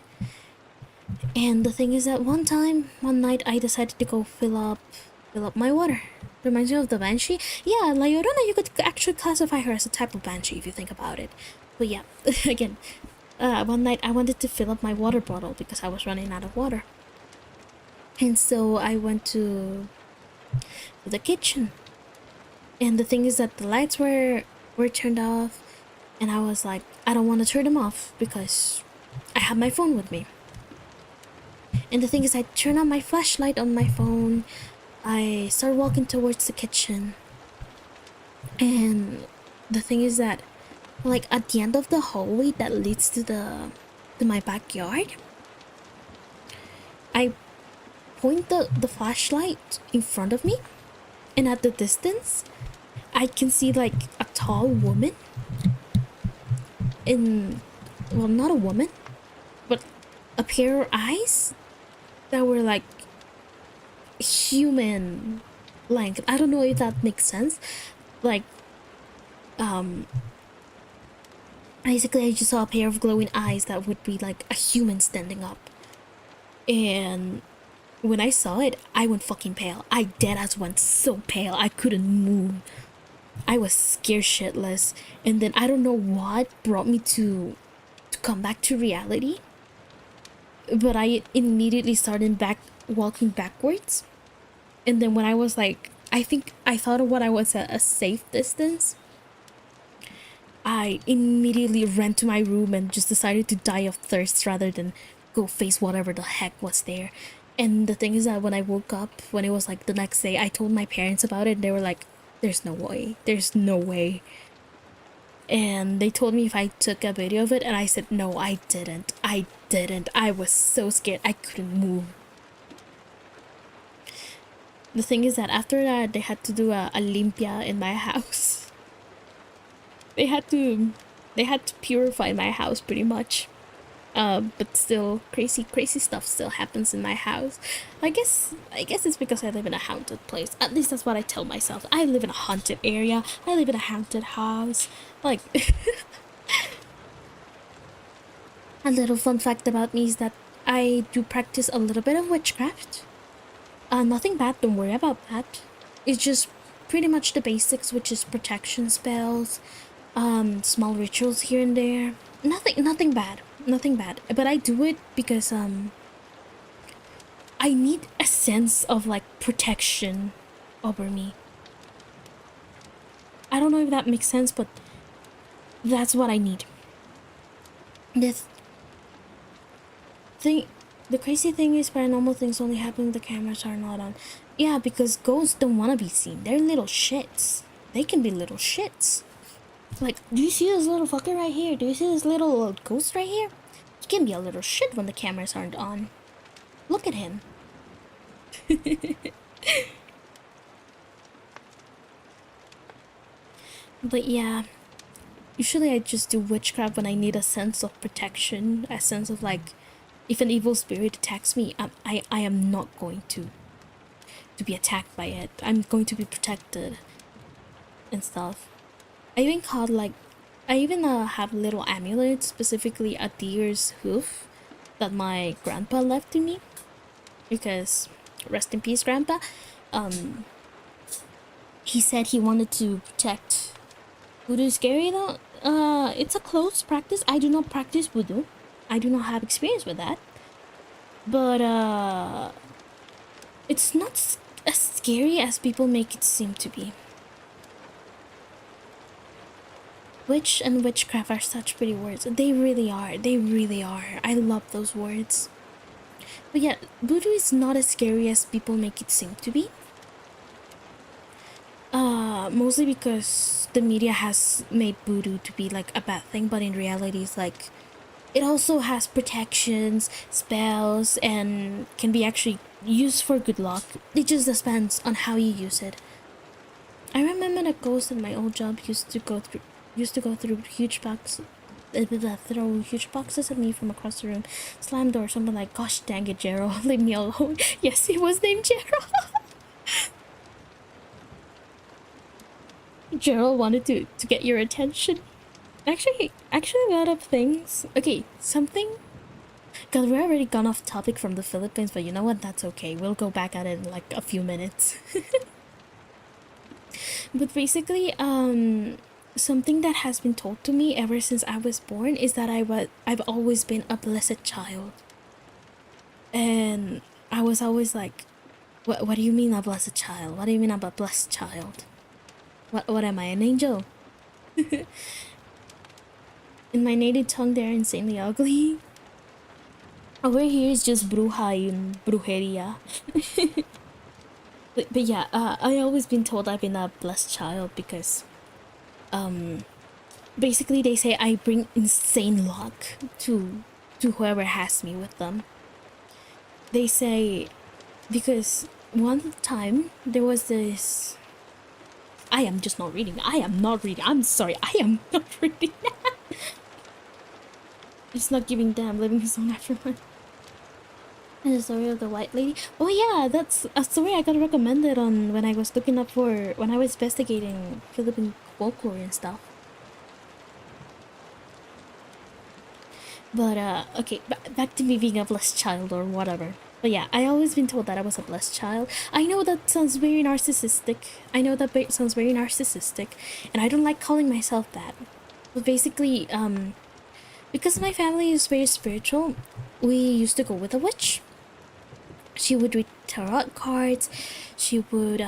And the thing is that one night, I decided to go fill up my water. Reminds me of the banshee. Yeah, La Llorona, you could actually classify her as a type of banshee if you think about it. But yeah, again, one night I wanted to fill up my water bottle because I was running out of water. And so I went to the kitchen. And the thing is that the lights were turned off, and I was like, I don't want to turn them off because I have my phone with me. And the thing is, I turn on my flashlight on my phone. I start walking towards the kitchen. And the thing is that, like, at the end of the hallway that leads to my backyard, I point the flashlight in front of me, and at the distance, I can see like a tall woman in, well, not a woman, but a pair of eyes that were like human length. I don't know if that makes sense. Like, basically I just saw a pair of glowing eyes that would be like a human standing up. And when I saw it, I went fucking pale. I deadass went so pale I couldn't move. I was scared shitless. And then I don't know what brought me to come back to reality, but I immediately started walking backwards. And then when I was like, I think I thought of what I was at a safe distance, I immediately ran to my room and just decided to die of thirst rather than go face whatever the heck was there. And the thing is that when I woke up, when it was like the next day, I told my parents about it, and they were like, there's no way, there's no way. And they told me if I took a video of it, and I said, no, I didn't. I was so scared, I couldn't move. The thing is that after that, they had to do a limpia in my house. They had to purify my house pretty much. But still, crazy stuff still happens in my house. I guess it's because I live in a haunted place. At least that's what I tell myself. I live in a haunted area. I live in a haunted house. Like, a little fun fact about me is that I do practice a little bit of witchcraft. Nothing bad, don't worry about that. It's just pretty much the basics, which is protection spells, small rituals here and there. Nothing bad. But I do it because I need a sense of like protection over me. I don't know if that makes sense, but that's what I need. The crazy thing is paranormal things only happen when the cameras are not on. Yeah, because ghosts don't want to be seen. They're little shits. They can be little shits. Like, do you see this little fucker right here? Do you see this little ghost right here? He can be a little shit when the cameras aren't on. Look at him. But yeah, usually I just do witchcraft when I need a sense of protection, a sense of like, if an evil spirit attacks me, I am not going to be attacked by it. I'm going to be protected and stuff. I even have little amulets, specifically a deer's hoof that my grandpa left to me, because rest in peace, grandpa. He said he wanted to protect. Voodoo is scary though. It's a close practice. I do not practice voodoo. I do not have experience with that. But it's not as scary as people make it seem to be. Witch and witchcraft are such pretty words. They really are. I love those words. But yeah, voodoo is not as scary as people make it seem to be. Mostly because the media has made voodoo to be like a bad thing, but in reality it's like, it also has protections, spells, and can be actually used for good luck. It just depends on how you use it. I remember the ghost at my old job used to go through huge packs throw huge boxes at me from across the room, slam door, something like, "Gosh dang it, Gerald, leave me alone." Yes, he was named Gerald. Gerald wanted to get your attention. Actually, a lot of things. Okay, something. God, we're already gone off topic from the Philippines, but you know what? That's okay. We'll go back at it in like a few minutes. But basically, something that has been told to me ever since I was born is that I've always been a blessed child. And I was always like, what do you mean a blessed child? What do you mean I'm a blessed child? What am I, an angel? In my native tongue, they're insanely ugly. Over here is just bruja and brujeria. But yeah, I always been told I've been a blessed child because, basically they say I bring insane luck to whoever has me with them. They say, because one time there was this. I am just not reading. I am not reading. I'm sorry. I am not reading. It's not giving damn living his own afterlife. And the story of the white lady. Oh yeah, that's a story I got recommended on when I was looking up for when I was investigating Philippine folklore and stuff. But okay, back to me being a blessed child or whatever. But yeah, I always been told that I was a blessed child. I know that sounds very narcissistic. Sounds very narcissistic, and I don't like calling myself that. But basically, because my family is very spiritual, we used to go with a witch. She would read tarot cards. She would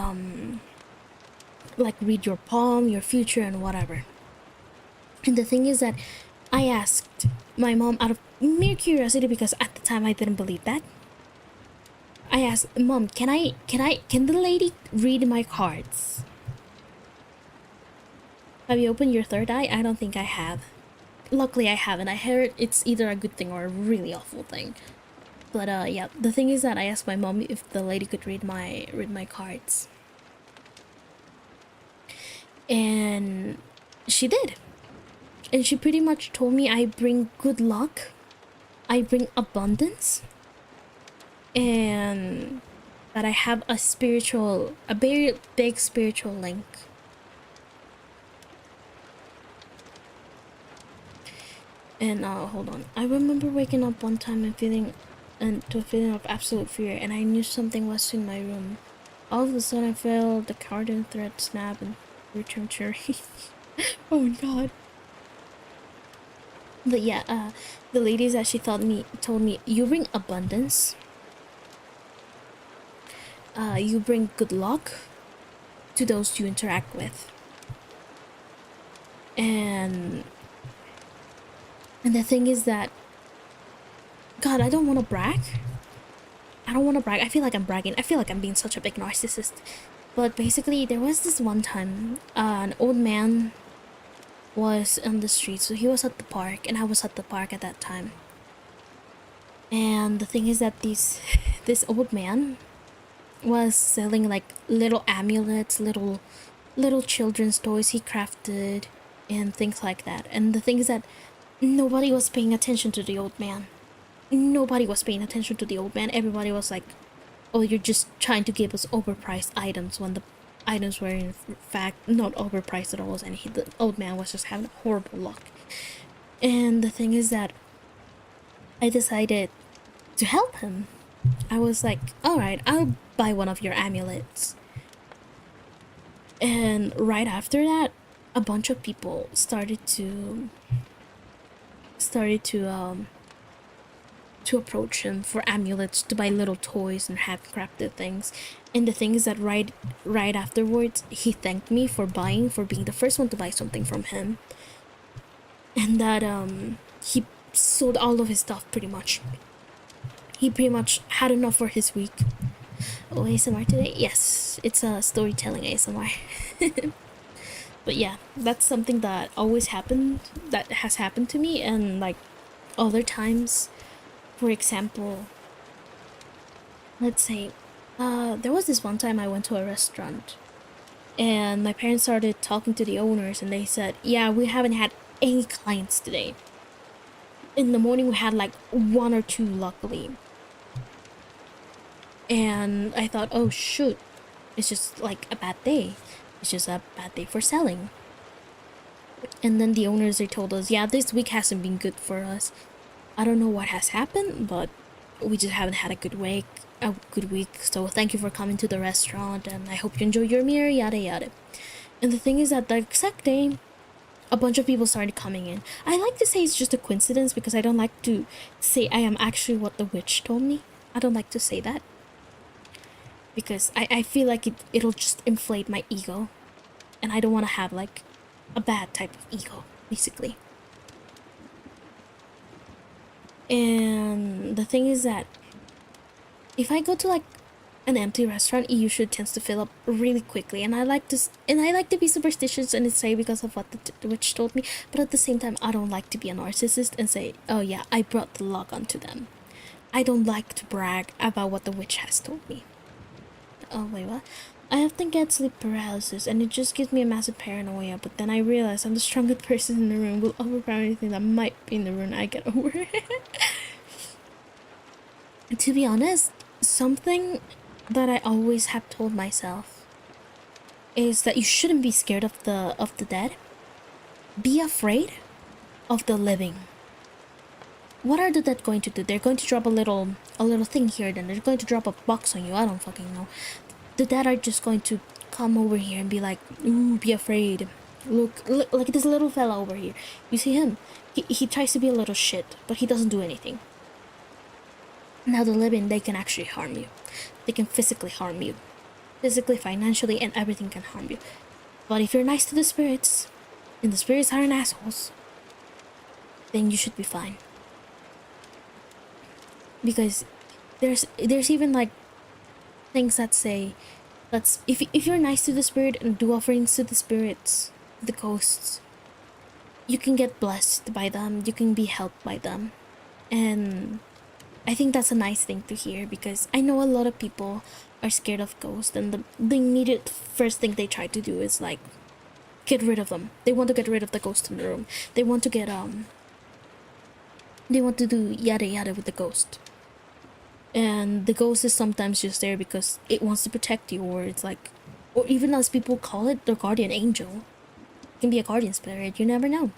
like read your palm, your future, and whatever. And the thing is that I asked my mom out of mere curiosity because at the time I didn't believe that. I asked, "Mom, can the lady read my cards?" Have you opened your third eye? I don't think I have. Luckily I haven't. I heard it's either a good thing or a really awful thing. But yeah, the thing is that I asked my mom if the lady could read my cards. And she did. And she pretty much told me I bring good luck. I bring abundance. And that I have a very big spiritual link. And hold on. I remember waking up one time and feeling to a feeling of absolute fear, and I knew something was in my room. All of a sudden I felt the carton thread snap and return cherry. Oh my god. But yeah, the ladies that she told me, you bring abundance. You bring good luck to those you interact with. And the thing is that, God, I don't want to brag. I feel like I'm bragging. I feel like I'm being such a big narcissist. But basically, there was this one time, an old man was on the street. So he was at the park, and I was at the park at that time. And the thing is that this old man was selling like little amulets, little children's toys he crafted, and things like that. And the thing is that nobody was paying attention to the old man. Nobody was paying attention to the old man. Everybody was like, "Oh, you're just trying to give us overpriced items," when the items were in fact not overpriced at all, and the old man was just having horrible luck. And the thing is that I decided to help him. I was like, "Alright, I'll buy one of your amulets." And right after that, a bunch of people started to approach him for amulets, to buy little toys and handcrafted things. And the thing is that right afterwards, he thanked me for being the first one to buy something from him. And that he sold all of his stuff pretty much. He pretty much had enough for his week. Oh, ASMR today? Yes, it's a storytelling ASMR. But yeah, that's something that has happened to me. And like other times, for example, let's say there was this one time I went to a restaurant, and my parents started talking to the owners, and they said, "Yeah, we haven't had any clients today." in the morning we had like one or two, luckily. And I thought, oh shoot, it's just like a bad day. It's just a bad day for selling. And then the owners, they told us, yeah, this week hasn't been good for us. I don't know what has happened, but we just haven't had a good week. So thank you for coming to the restaurant, and I hope you enjoy your meal, yada yada. And the thing is that the exact day, a bunch of people started coming in. I like to say it's just a coincidence because I don't like to say I am actually what the witch told me. I don't like to say that. Because I feel like it'll just inflate my ego. And I don't want to have like a bad type of ego, basically. And the thing is that if I go to like an empty restaurant, it usually tends to fill up really quickly, and I like to be superstitious and say because of what the witch told me, but at the same time I don't like to be a narcissist and say, oh yeah, I brought the luck onto them. I don't like to brag about what the witch has told me. Oh wait, what? I often get sleep paralysis and it just gives me a massive paranoia, but then I realize I'm the strongest person in the room, will overpower anything that might be in the room I get over it. To be honest, something that I always have told myself is that you shouldn't be scared of the dead. Be afraid of the living. What are the dead going to do? They're going to drop a little thing here, then they're going to drop a box on you. I don't fucking know. The dead are just going to come over here and be like, ooh, be afraid. Look like this little fella over here. You see him? He tries to be a little shit, but he doesn't do anything. Now the living, they can actually harm you. They can physically harm you. Physically, financially, and everything can harm you. But if you're nice to the spirits, and the spirits aren't assholes, then you should be fine. Because there's even like things that say that's if you're nice to the spirit and do offerings to the spirits, the ghosts, you can get blessed by them, you can be helped by them. And I think that's a nice thing to hear, because I know a lot of people are scared of ghosts, and the immediate first thing they try to do is like get rid of them. They want to get rid of the ghost in the room. They want to do yada yada with the ghost. And the ghost is sometimes just there because it wants to protect you, or it's like, or even as people call it, their guardian angel. It can be a guardian spirit, you never know.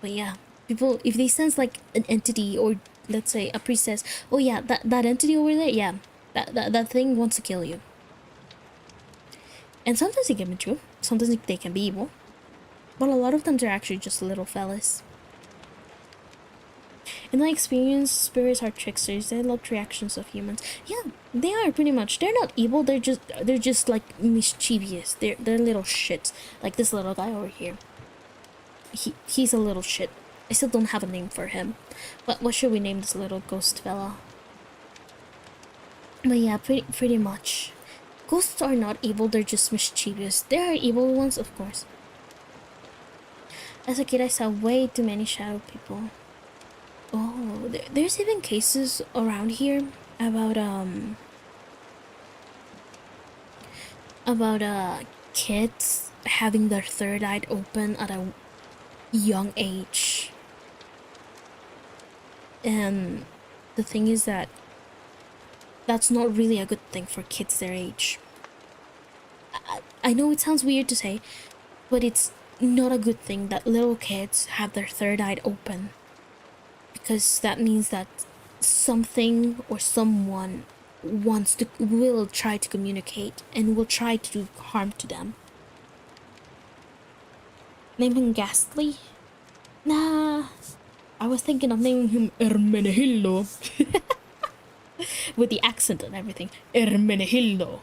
But yeah, people, if they sense like an entity, or let's say a priest says, oh yeah, that entity over there, yeah, that thing wants to kill you. And sometimes it can be true, sometimes they can be evil, but a lot of times they're actually just little fellas. In my experience, spirits are tricksters. They love reactions of humans. Yeah, they are pretty much. They're not evil. They're just like mischievous. They're little shits. Like this little guy over here. He's a little shit. I still don't have a name for him. But what should we name this little ghost fella? But yeah, pretty much. Ghosts are not evil. They're just mischievous. There are evil ones, of course. As a kid, I saw way too many shadow people. Oh, there's even cases around here about kids having their third eye open at a young age. And the thing is that that's not really a good thing for kids their age. I know it sounds weird to say, but it's not a good thing that little kids have their third eye open. Because that means that something or someone will try to communicate and will try to do harm to them. Name him Ghastly? Nah, I was thinking of naming him Hermenegildo. With the accent and everything. Hermenegildo.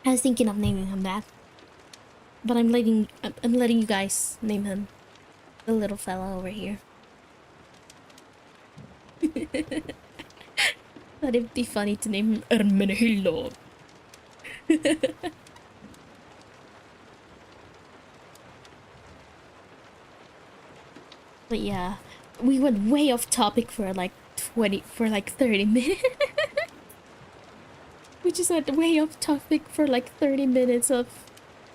I was thinking of naming him that. But I'm letting you guys name him. The little fella over here. Thought it'd be funny to name him Hermenegildo. But yeah, we went way off topic for like 30 minutes. We just went way off topic for like 30 minutes of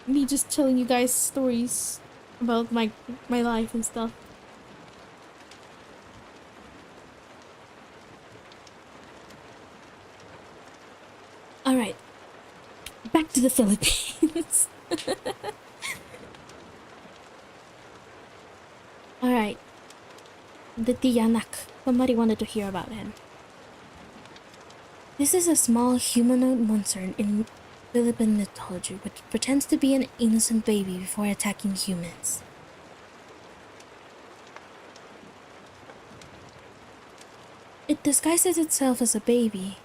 me just telling you guys stories about my life and stuff. All right, back to the Philippines. All right, the Tiyanak. Somebody wanted to hear about him. This is a small humanoid monster in Philippine mythology which pretends to be an innocent baby before attacking humans. It disguises itself as a baby,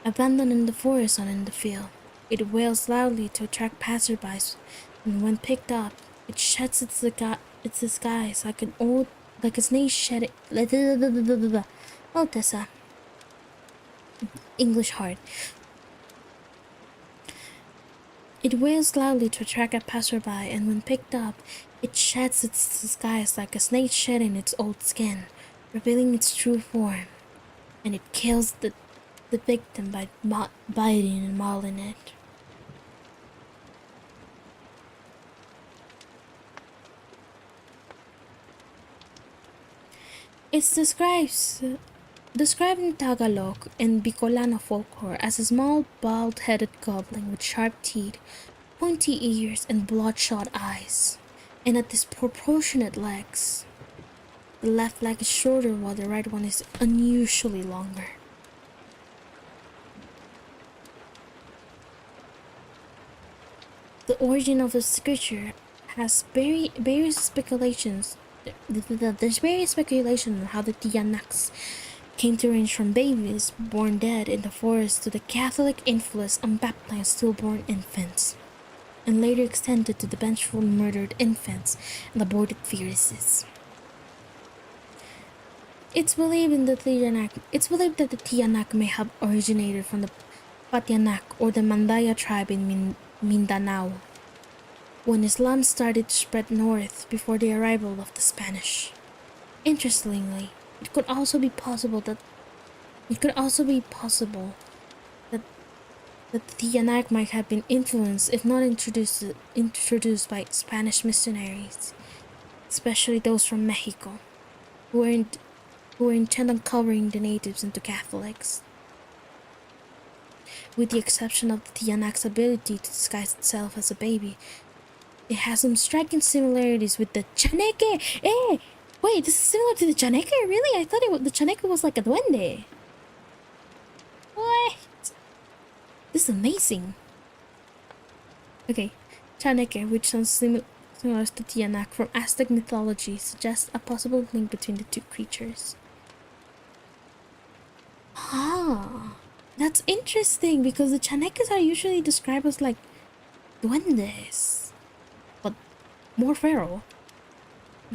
abandoned in the forest or in the field. It wails loudly to attract passersby, and when picked up, it sheds its disguise like a snake shedding. Oh, Tessa, English hard. It wails loudly to attract a passerby, and when picked up, it sheds its disguise like a snake shedding its old skin, revealing its true form, and it kills the victim by biting and mauling it. It's described in Tagalog and Bicolano folklore as a small, bald-headed goblin with sharp teeth, pointy ears, and bloodshot eyes, and a disproportionate legs. The left leg is shorter while the right one is unusually longer. The origin of this creature has various speculations. There's various speculation on how the Tiyanaks came to range from babies born dead in the forest to the Catholic influenced unbaptized stillborn infants, and later extended to the vengeful murdered infants and aborted fetuses. It's believed that the Tiyanak may have originated from the Patianak or the Mandaya tribe in Mindanao, when Islam started to spread north before the arrival of the Spanish. Interestingly, it could also be possible that the Tiyanak might have been influenced, if not introduced by Spanish missionaries, especially those from Mexico, who were intent on covering the natives into Catholics. With the exception of the Tiyanak's ability to disguise itself as a baby, it has some striking similarities with the Chaneke. Wait, this is similar to the Chaneke? Really? I thought the Chaneke was like a duende. What? This is amazing. Okay, Chaneke, which sounds similar to Tiyanak from Aztec mythology, suggests a possible link between the two creatures. Ah, that's interesting because the Chanekes are usually described as like duendes, but more feral.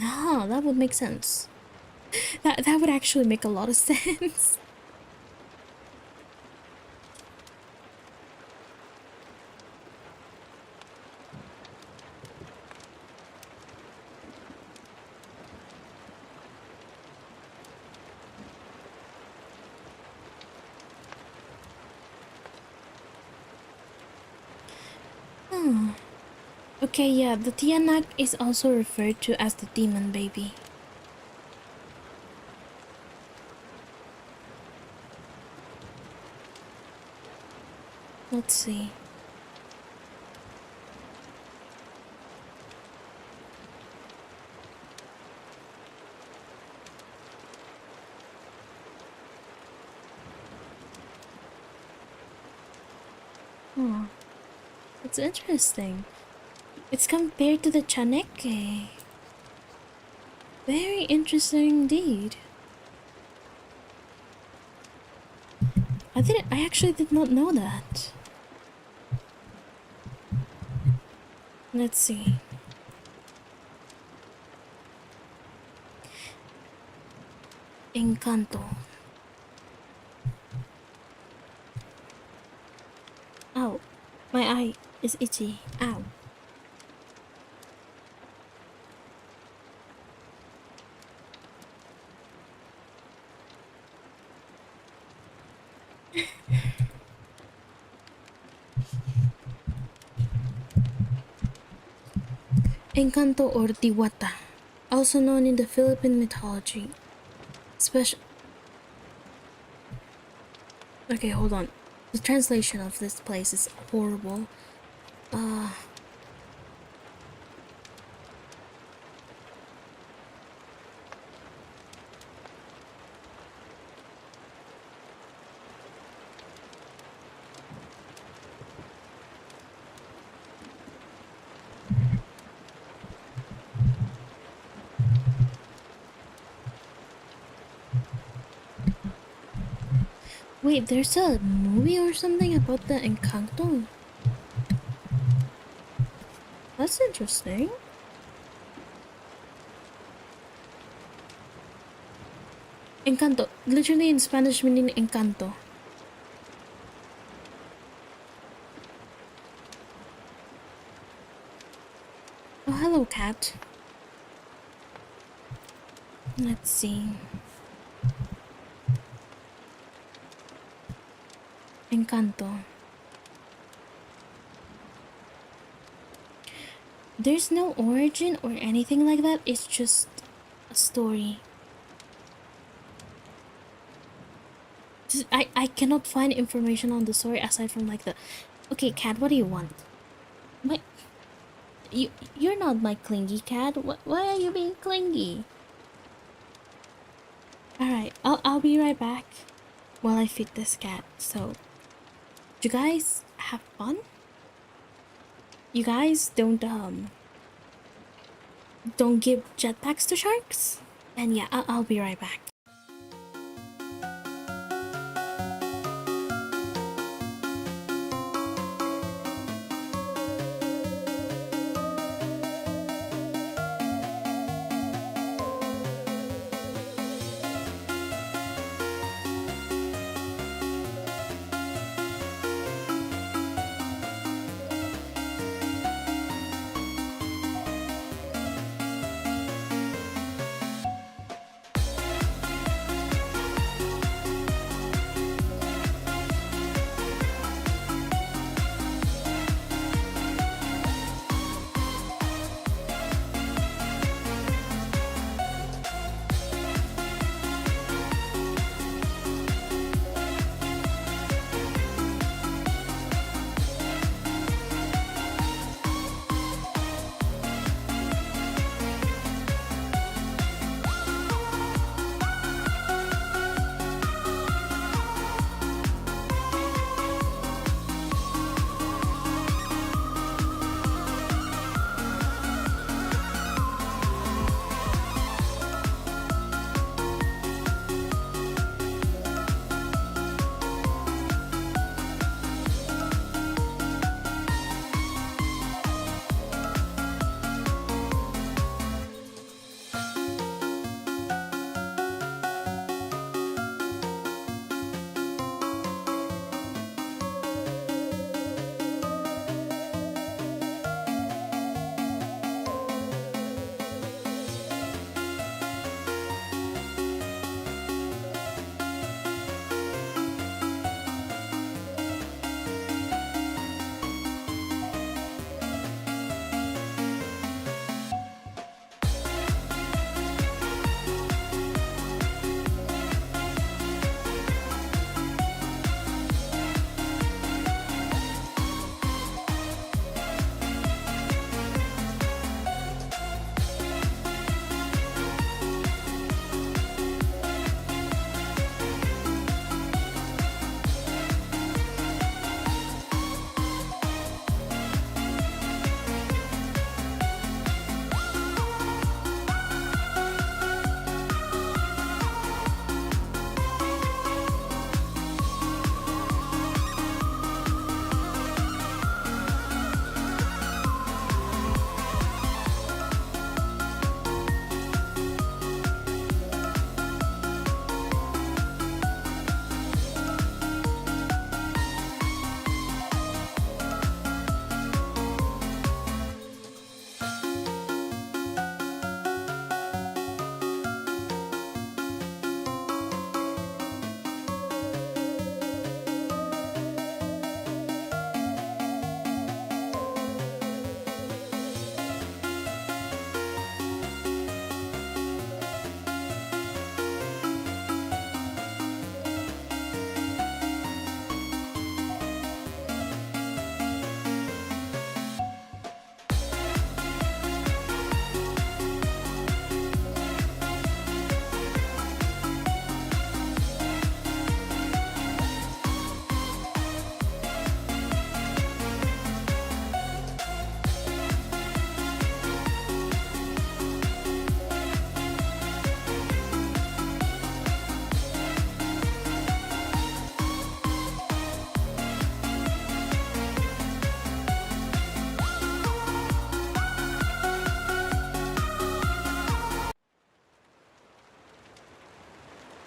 Ah, that would make sense. That would actually make a lot of sense. Hmm. Okay, yeah, the Tiyanak is also referred to as the demon baby. Let's see. Hmm. It's interesting. It's compared to the Chaneke. Very interesting indeed. I actually did not know that. Let's see. Encanto. Ow. My eye is itchy. Ow. Encanto or Diwata, also known in the Philippine mythology. Special. Okay, hold on. The translation of this place is horrible. Wait, there's a movie or something about the Encanto? That's interesting. Encanto, literally in Spanish meaning encanto. Oh, hello, cat. Let's see. Encanto. There's no origin or anything like that, it's just a story. I cannot find information on the story aside from like the. Okay, cat, what do you want? My. You're not my clingy cat. Why are you being clingy? Alright, I'll be right back while I feed this cat. So, you guys have fun? You guys don't give jetpacks to sharks? And yeah, I'll be right back.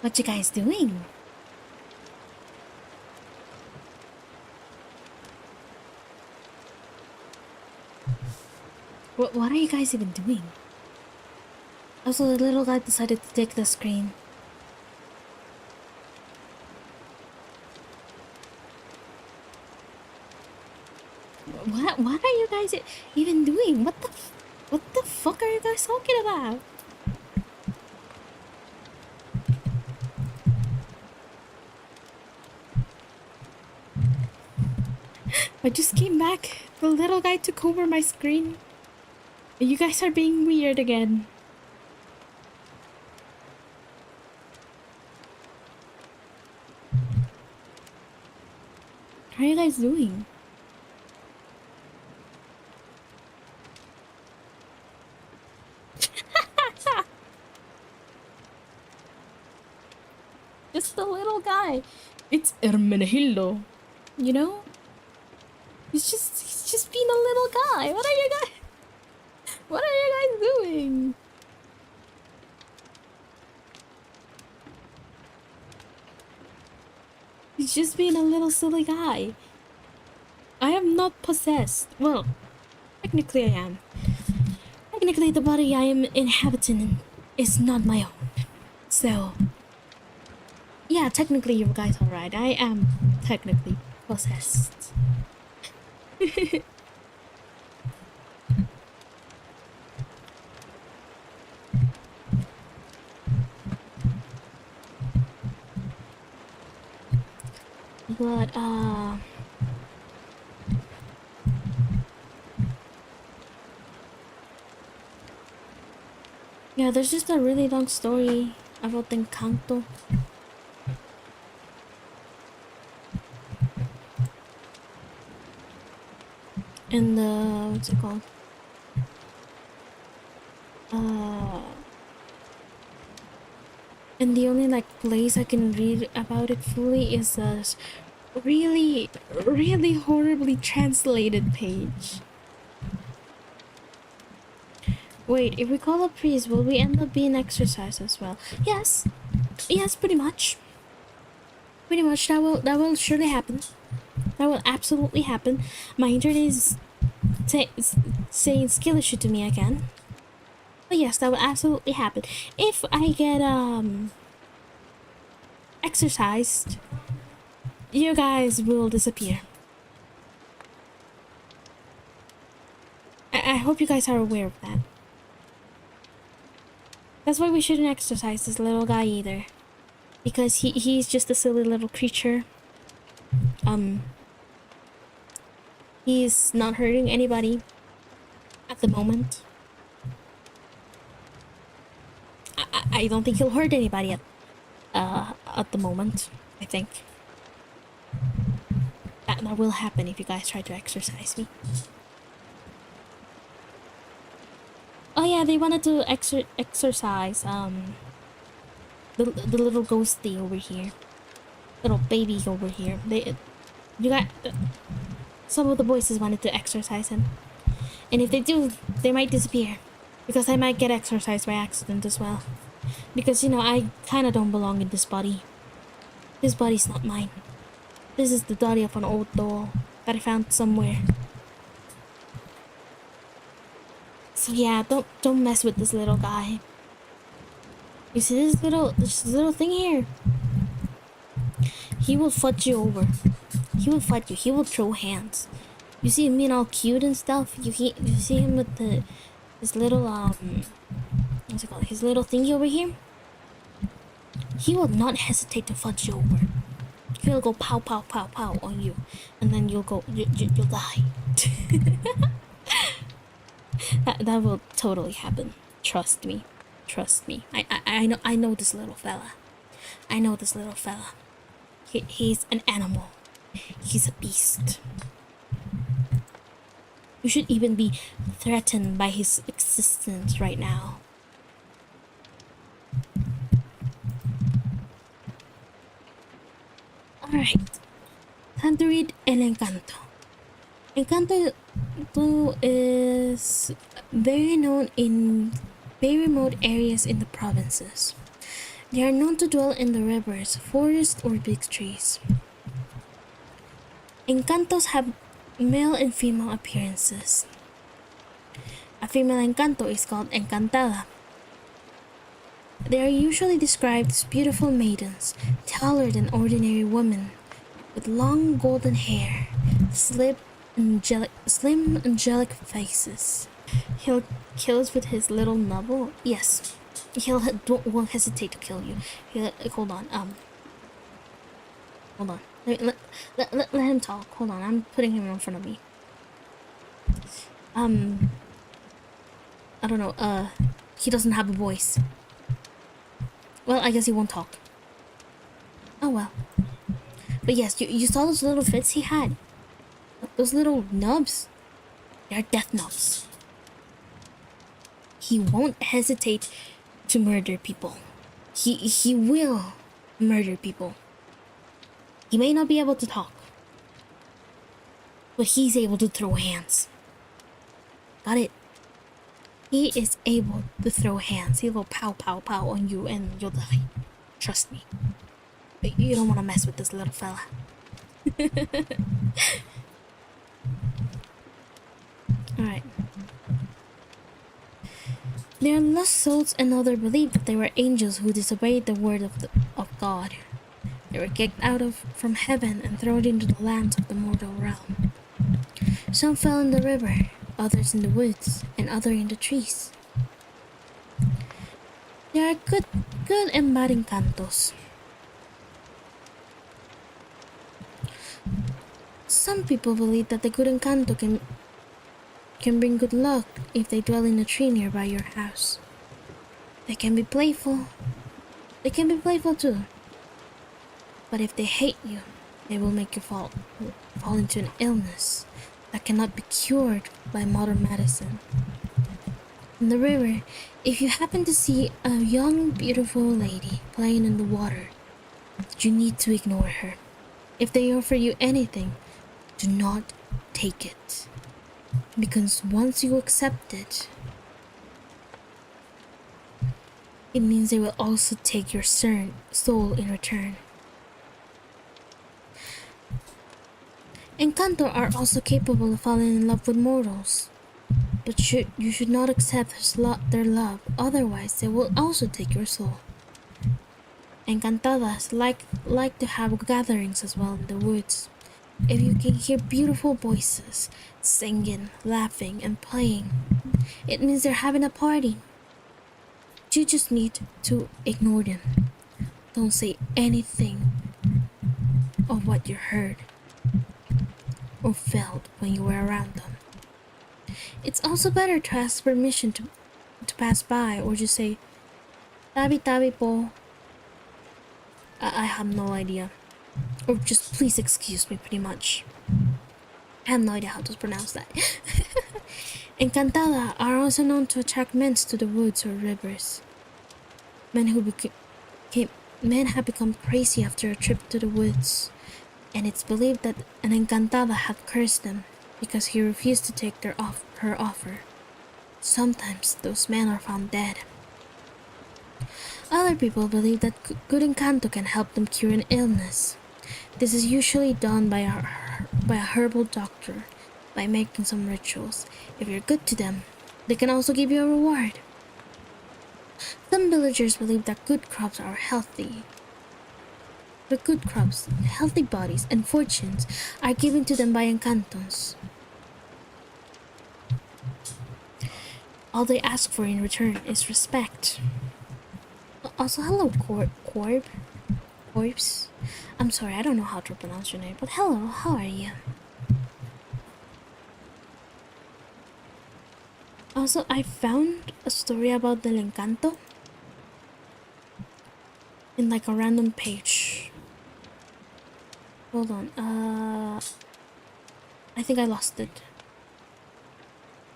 What you guys doing? What are you guys even doing? Also, the little guy decided to take the screen. What are you guys even doing? What the fuck are you guys talking about? I just came back. The little guy took over my screen. You guys are being weird again. How are you guys doing? Just the little guy. It's Hermenegildo. You know? He's just being a little guy. What are you guys doing? He's just being a little silly guy. I am not possessed. Well, technically I am. Technically the body I am inhabiting is not my own. So, yeah, technically you guys are right. I am technically possessed. But, yeah, there's just a really long story about Encanto. And what's it called? And the only like place I can read about it fully is a really, really horribly translated page. Wait, if we call a priest, will we end up being exorcised as well? Yes. Yes, pretty much. Pretty much, that will surely happen. That will absolutely happen. My internet is saying skill issue to me again. But yes, that will absolutely happen. If I get exercised, you guys will disappear. I hope you guys are aware of that. That's why we shouldn't exercise this little guy either. Because he's just a silly little creature. He's not hurting anybody at the moment. I don't think he'll hurt anybody at the moment. I think that will happen if you guys try to exercise me. Oh yeah, they wanted to exercise the little ghosty over here, little baby over here. Some of the voices wanted to exercise him, and if they do, they might disappear, because I might get exorcised by accident as well. Because, you know, I kind of don't belong in this body. This body's not mine. This is the body of an old doll that I found somewhere. So yeah, don't mess with this little guy. You see this little thing here? He will fudge you over. He will fight you. He will throw hands. You see him being all cute and stuff. You see him with his little what's it called? His little thingy over here. He will not hesitate to fudge you over. He'll go pow pow pow pow on you, and then you'll die. that will totally happen. Trust me. Trust me. I know this little fella. I know this little fella. He's an animal. He's a beast. You should even be threatened by his existence right now. Alright. Time to read El Encanto. Encanto is very known in very remote areas in the provinces. They are known to dwell in the rivers, forests, or big trees. Encantos have male and female appearances. A female encanto is called encantada. They are usually described as beautiful maidens, taller than ordinary women, with long golden hair, slim angelic faces. He'll kill us with his little nubble. Yes, won't hesitate to kill you. Hold on. Hold on. Let him talk. Hold on. I'm putting him in front of me. I don't know. He doesn't have a voice. Well, I guess he won't talk. Oh well. But yes, you saw those little fits he had. Those little nubs. They're death nubs. He won't hesitate to murder people. He will murder people. He may not be able to talk, but he's able to throw hands. Got it? He is able to throw hands. He will pow pow pow on you and you'll die. Trust me. You don't want to mess with this little fella. Alright. There are lost souls, and others believe that they were angels who disobeyed the word of God. They were kicked from heaven and thrown into the lands of the mortal realm. Some fell in the river, others in the woods, and others in the trees. There are good and bad encantos. Some people believe that the good encanto can bring good luck if they dwell in a tree nearby your house. They can be playful. They can be playful too. But if they hate you, they will make you fall into an illness that cannot be cured by modern medicine. In the river, if you happen to see a young, beautiful lady playing in the water, you need to ignore her. If they offer you anything, do not take it. Because once you accept it, it means they will also take your soul in return. Encanto are also capable of falling in love with mortals, but you should not accept their love, otherwise they will also take your soul. Encantadas like to have gatherings as well in the woods. If you can hear beautiful voices, singing, laughing, and playing, it means they're having a party. You just need to ignore them. Don't say anything of what you heard or felt when you were around them. It's also better to ask permission to pass by, or just say, "Tabi tabi po." I have no idea. Or just please excuse me, pretty much. I have no idea how to pronounce that. Encantada are also known to attract men to the woods or rivers. Men have become crazy after a trip to the woods, and it's believed that an encantada had cursed them because he refused to take her offer. Sometimes those men are found dead. Other people believe that good encanto can help them cure an illness. This is usually done by a herbal doctor by making some rituals. If you're good to them, they can also give you a reward. Some villagers believe that good crops are healthy. The good crops, healthy bodies, and fortunes are given to them by encantos. All they ask for in return is respect. Also, hello, Corpse. I'm sorry, I don't know how to pronounce your name, but hello, how are you? Also, I found a story about Del Encanto in like a random page. Hold on, I think I lost it.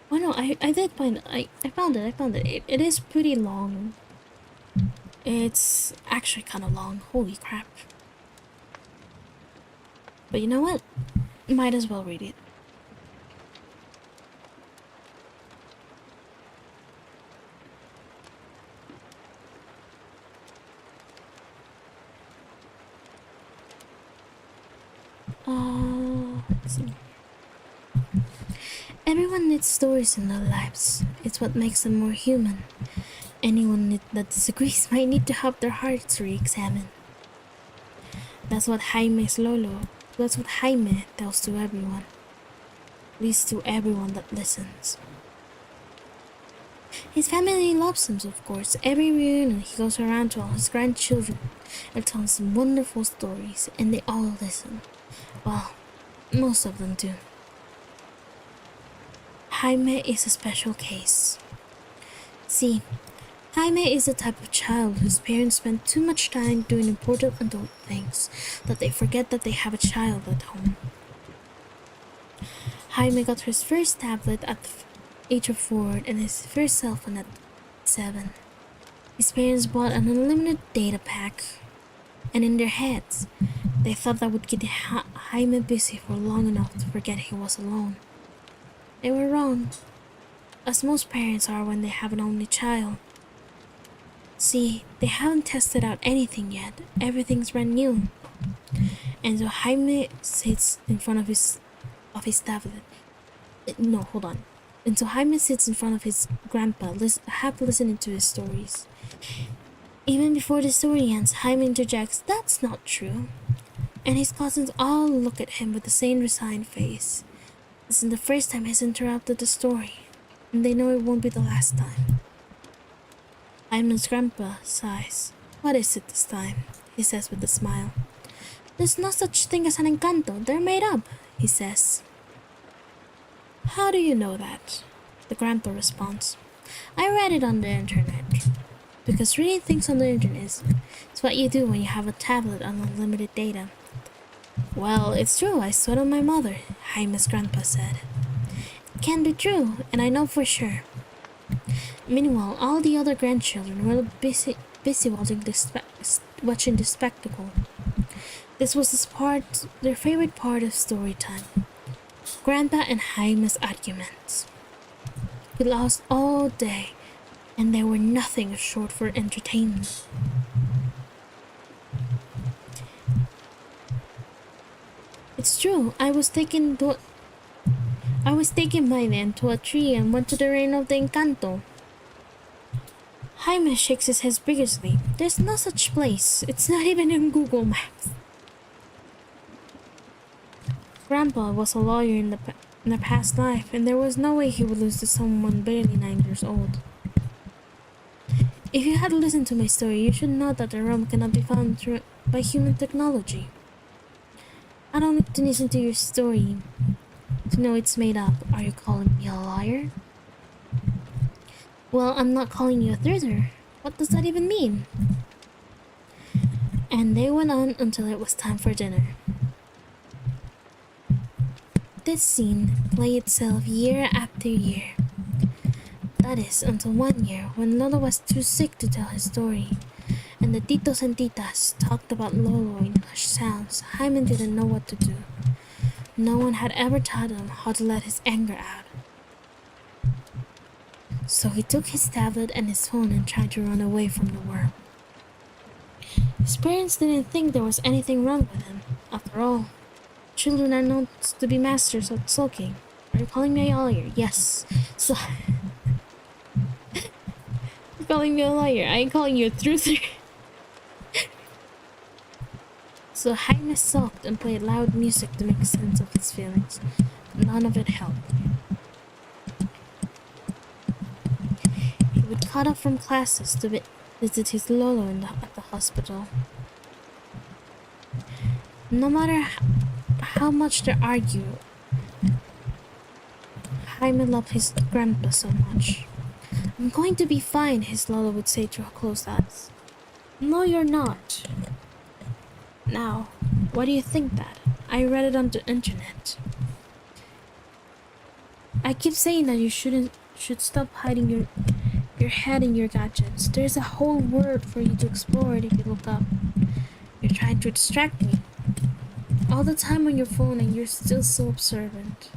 Oh no, I did find it. I found it. It is pretty long. It's actually kind of long. Holy crap. But you know what? Might as well read it. Let's see. Everyone needs stories in their lives. It's what makes them more human. Anyone that disagrees might need to have their hearts re-examined. That's what That's what Jaime tells to everyone. At least to everyone that listens. His family loves him, of course. Every reunion he goes around to all his grandchildren and tells them wonderful stories, and they all listen. Well, most of them do. Jaime is a special case. See, Jaime is the type of child whose parents spend too much time doing important adult things that they forget that they have a child at home. Jaime got his first tablet at the age of 4 and his first cell phone at 7. His parents bought an unlimited data pack, and in their heads, they thought that would get Jaime busy for long enough to forget he was alone. They were wrong, as most parents are when they have an only child. See, they haven't tested out anything yet. Everything's brand new. And so Jaime sits in front of his tablet. No, hold on. And so Jaime sits in front of his grandpa, half listening to his stories. Even before the story ends, Jaime interjects, "That's not true." And his cousins all look at him with the same resigned face. This isn't the first time he's interrupted the story, and they know it won't be the last time. Jaime's grandpa sighs. "What is it this time?" he says with a smile. "There's no such thing as an encanto. They're made up," he says. "How do you know that?" the grandpa responds. "I read it on the internet." Because reading things on the internet is what you do when you have a tablet on unlimited data. "Well, it's true. I saw it on my mother," Jaime's grandpa said. "It can be true, and I know for sure." Meanwhile, all the other grandchildren were busy watching the spectacle. This was their favorite part of story time. Grandpa and Jaime's arguments. We lost all day, and they were nothing short for entertainment. "It's true. I was taken by them to a tree and went to the reign of the Encanto." Jaime shakes his head vigorously. "There's no such place. It's not even in Google Maps." Grandpa was a lawyer in the past life, and there was no way he would lose to someone barely 9 years old. "If you had listened to my story, you should know that the realm cannot be found by human technology. I don't need to listen to your story to know it's made up. Are you calling me a liar?" "Well, I'm not calling you a traitor. What does that even mean?" And they went on until it was time for dinner. This scene played itself year after year. That is, until one year when Lolo was too sick to tell his story, and the titos and titas talked about Lolo in hushed sounds. Jaime didn't know what to do. No one had ever taught him how to let his anger out. So he took his tablet and his phone and tried to run away from the world. His parents didn't think there was anything wrong with him. After all, children are known to be masters of sulking. "Are you calling me a liar?" "Yes." "So you're calling me a liar. I ain't calling you a truther." So Jaime sulked and played loud music to make sense of his feelings. None of it helped. He would cut off from classes to visit his Lolo at the hospital. No matter how much they argued, Jaime loved his grandpa so much. "I'm going to be fine," his Lolo would say through closed eyes. "No, you're not." "Now, why do you think that? I read it on the internet." "I keep saying that you should stop hiding your head in your gadgets. There's a whole world for you to explore if you look up. You're trying to distract me. All the time on your phone, and you're still so observant."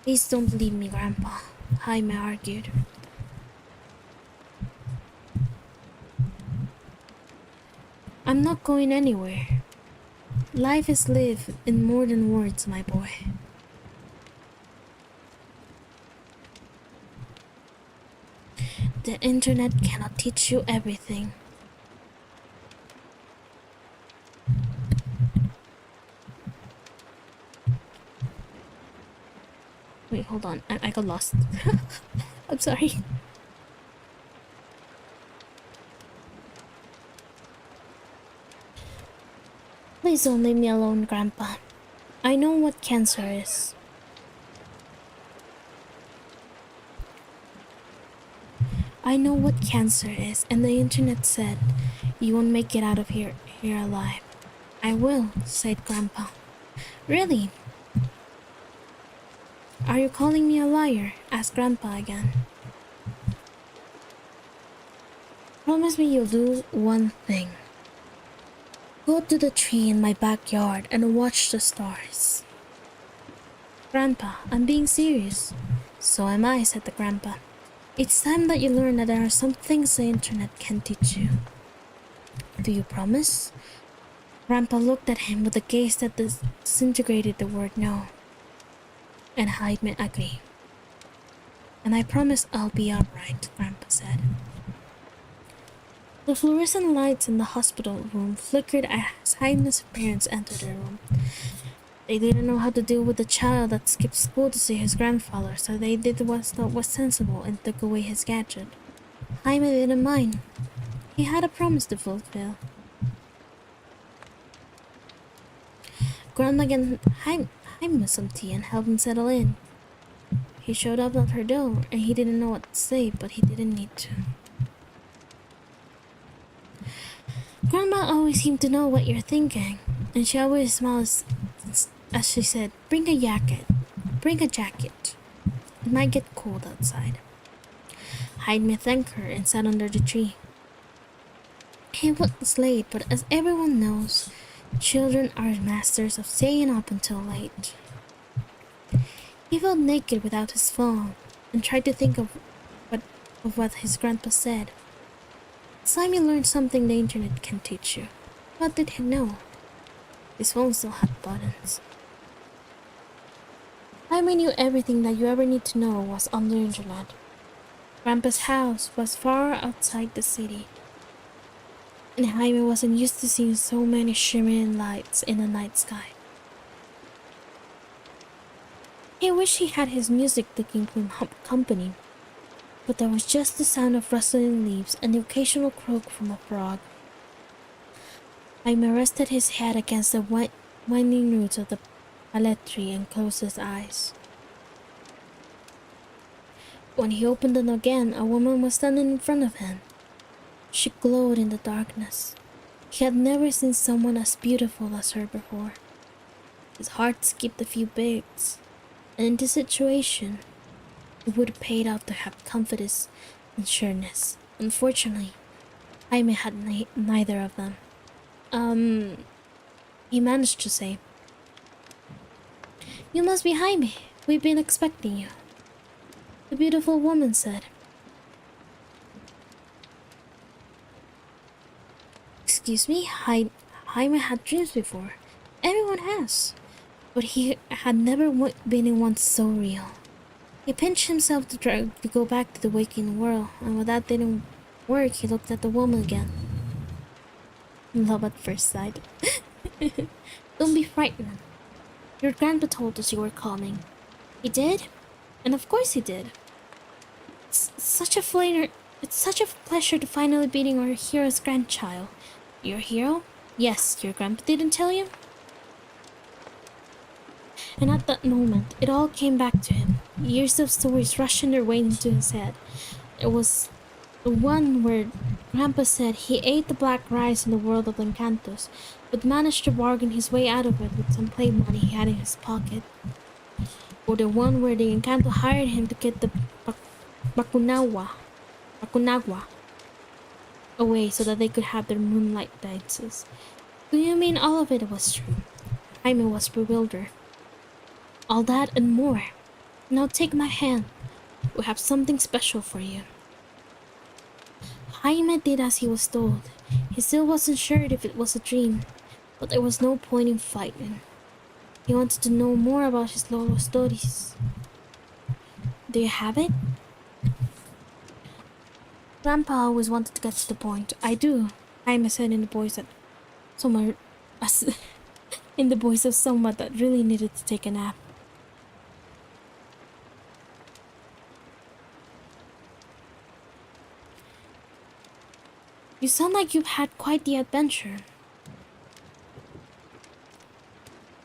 "Please don't leave me, Grandpa," Jaime argued. "I'm not going anywhere." Life is lived in more than words, my boy. The internet cannot teach you everything. Wait, hold on. I got lost. I'm sorry. Please don't leave me alone, Grandpa. I know what cancer is. I know what cancer is, and the internet said you won't make it out of here alive. I will, said Grandpa. Really? Are you calling me a liar? Asked Grandpa again. Promise me you'll do one thing. Go to the tree in my backyard and watch the stars. Grandpa, I'm being serious. So am I, said the grandpa. It's time that you learn that there are some things the internet can teach you. Do you promise? Grandpa looked at him with a gaze that disintegrated the word no. And Jaime agreed. And I promise I'll be alright, Grandpa said. The fluorescent lights in the hospital room flickered as Jaime's parents entered the room. They didn't know how to deal with a child that skipped school to see his grandfather, so they did what thought was sensible and took away his gadget. Jaime didn't mind. He had a promise to fulfill. Grandma gave Jaime some tea and helped him settle in. He showed up at her door and he didn't know what to say, but he didn't need to. Grandma always seemed to know what you're thinking, and she always smiles as she said, Bring a jacket. Bring a jacket. It might get cold outside. Jaime thanked her and sat under the tree. It was late, but as everyone knows, children are masters of staying up until late. He felt naked without his phone and tried to think of what his grandpa said. Simon learned something the internet can teach you. What did he know? His phone still had buttons. Jaime knew everything that you ever need to know was on the internet. Grandpa's house was far outside the city, and Jaime wasn't used to seeing so many shimmering lights in the night sky. He wished he had his music to keep him company, but there was just the sound of rustling leaves and the occasional croak from a frog. Jaime rested his head against the winding roots of the pallet tree and closed his eyes. When he opened them again, a woman was standing in front of him. She glowed in the darkness. He had never seen someone as beautiful as her before. His heart skipped a few beats, and in this situation, it would have paid off to have confidence and sureness. Unfortunately, Jaime had neither of them. He managed to say, You must be Jaime. We've been expecting you. The beautiful woman said. Excuse me, Jaime had dreams before. Everyone has. But he had never been in one so real. He pinched himself to try to go back to the waking world, and when that didn't work, he looked at the woman again. Love at first sight. Don't be frightened. Your grandpa told us you were coming. He did? And of course he did. It's such a pleasure to finally meeting our hero's grandchild. Your hero? Yes, your grandpa didn't tell you? And at that moment, it all came back to him. Years of stories rushing their way into his head. It was the one where Grandpa said he ate the black rice in the world of Encantos, but managed to bargain his way out of it with some play money he had in his pocket. Or the one where the Encanto hired him to get the Bakunagua away so that they could have their moonlight dances. Do you mean all of it was true? Jaime was bewildered. All that and more. Now take my hand. We have something special for you. Jaime did as he was told. He still wasn't sure if it was a dream, but there was no point in fighting. He wanted to know more about his Lolo stories. Do you have it? Grandpa always wanted to get to the point. I do. I said in the voice that someone, in the voice of someone that really needed to take a nap. You sound like you've had quite the adventure.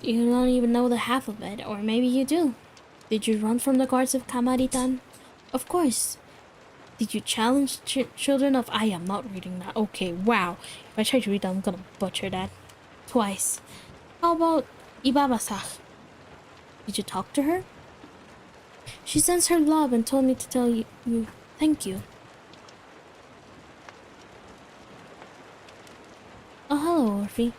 You don't even know the half of it, or maybe you do. Did you run from the guards of Kamaritan? Of course. Did you challenge children of... I am not reading that. Okay, wow. If I try to read that, I'm gonna butcher that. Twice. How about Ibabasach? Did you talk to her? She sends her love and told me to tell you thank you. Oh, hello, Orphe.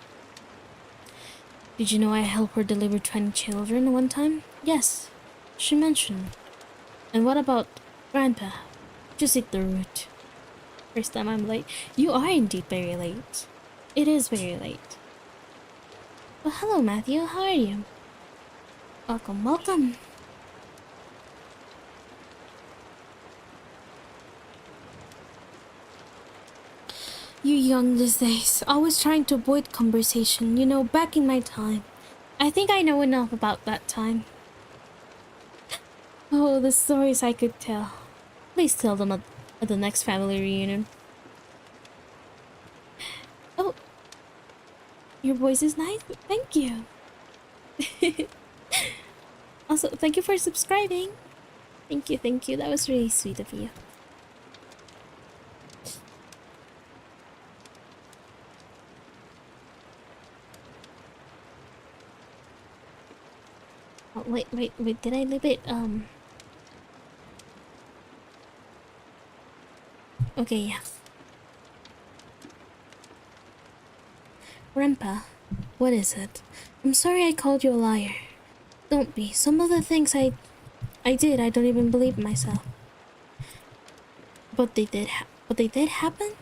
Did you know I helped her deliver 20 children one time? Yes, she mentioned. And what about Grandpa? Just eat the root. First time I'm late. You are indeed very late. It is very late. Well, hello, Matthew. How are you? Welcome, welcome. You young these days, always trying to avoid conversation. You know, back in my time. I think I know enough about that time. Oh, the stories I could tell. Please tell them at the next family reunion. Oh, your voice is nice. Thank you. Also, thank you for subscribing. Thank you, thank you. That was really sweet of you. Oh, wait, did I leave it? Okay, yeah. Grandpa, what is it? I'm sorry I called you a liar. Don't be. Some of the things I did, I don't even believe myself. But they did happen?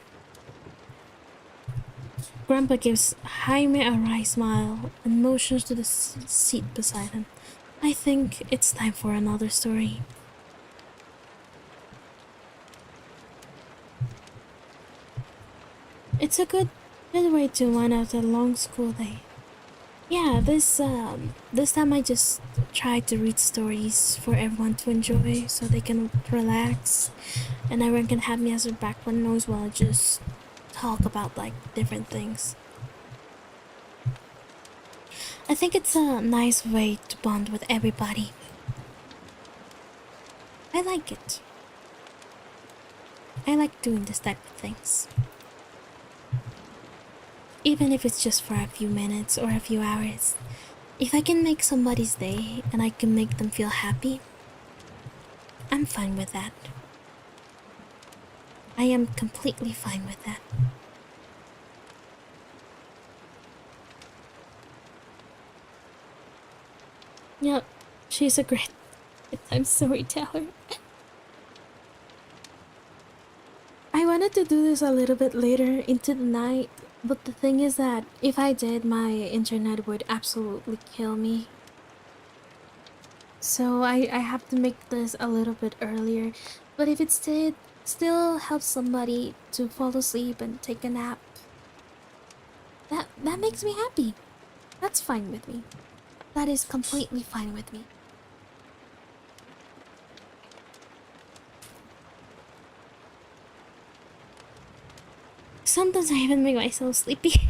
Grandpa gives Jaime a wry smile and motions to the seat beside him. I think it's time for another story. It's a good way to wind out a long school day. Yeah, this time I just tried to read stories for everyone to enjoy so they can relax, and everyone can have me as a background noise while I just talk about like different things. I think it's a nice way to bond with everybody. I like it. I like doing this type of things. Even if it's just for a few minutes or a few hours. If I can make somebody's day and I can make them feel happy, I'm fine with that. I am completely fine with that. Yep, she's a great time storyteller. I wanted to do this a little bit later into the night, but the thing is that if I did, my internet would absolutely kill me. So I have to make this a little bit earlier. But if it still helps somebody to fall asleep and take a nap, that makes me happy. That's fine with me. That is completely fine with me. Sometimes I even make myself sleepy.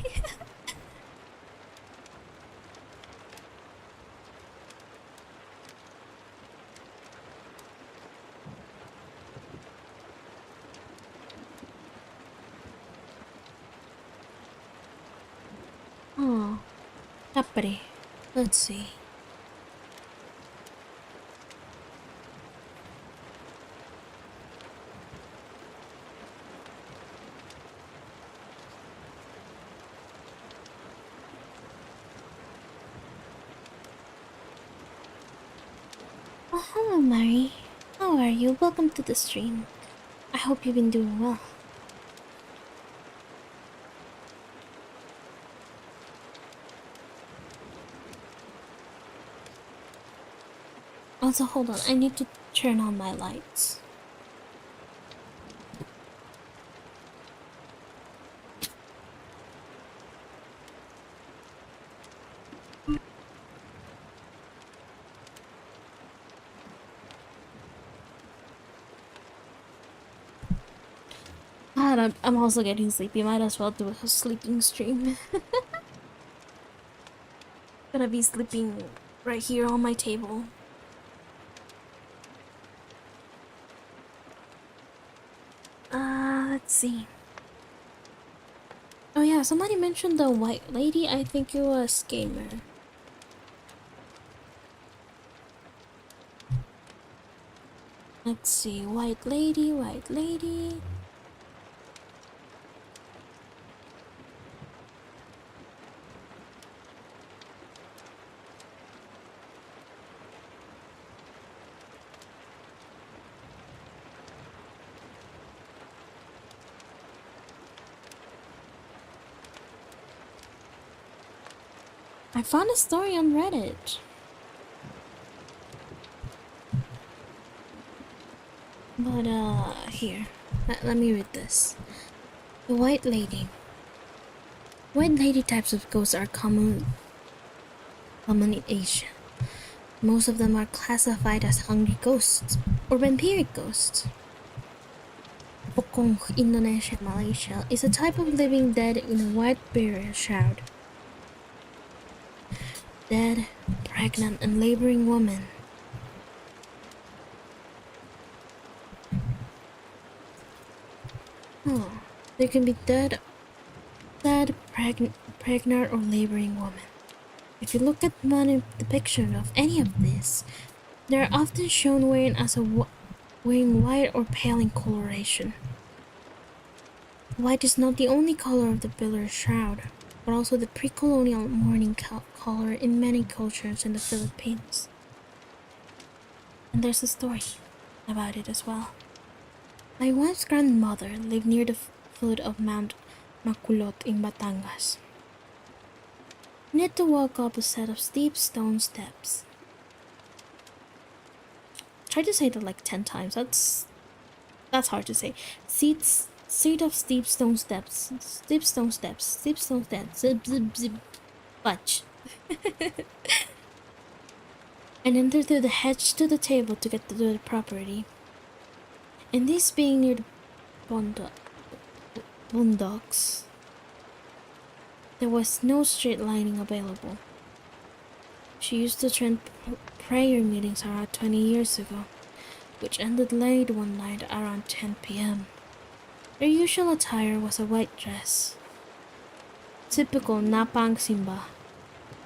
Oh, Capri. Let's see. Oh, hello, Mari. How are you? Welcome to the stream. I hope you've been doing well. Also, hold on, I need to turn on my lights. God, I'm also getting sleepy. Might as well do a sleeping stream. Gonna be sleeping right here on my table. Let's see. Oh yeah, somebody mentioned the white lady. I think it was Gamer. Let's see, white lady, white lady. I found a story on Reddit. But, here. Let me read this. The white lady. White lady types of ghosts are common in Asia. Most of them are classified as hungry ghosts or vampiric ghosts. Pokong, Indonesia, Malaysia, is a type of living dead in a white burial shroud. Dead, pregnant, and laboring women. Oh, they can be dead, pregnant, or laboring women. If you look at one depiction of any of these, they are often shown wearing white or pale in coloration. White is not the only color of the burial shroud, but also the pre-colonial mourning color in many cultures in the Philippines. And there's a story about it as well. My wife's grandmother lived near the foot of Mount Makulot in Batangas. You need to walk up a set of steep stone steps. Try to say that like 10 times. That's hard to say. Seat of steep stone steps. Steep stone steps. Steep stone steps. Zip zip zip. Fudge. And enter through the hedge to the table to get to the property. And this being near the boondocks, there was no street lighting available. She used to attend prayer meetings around 20 years ago, which ended late one night around 10 p.m. Their usual attire was a white dress. Typical Napang Simba.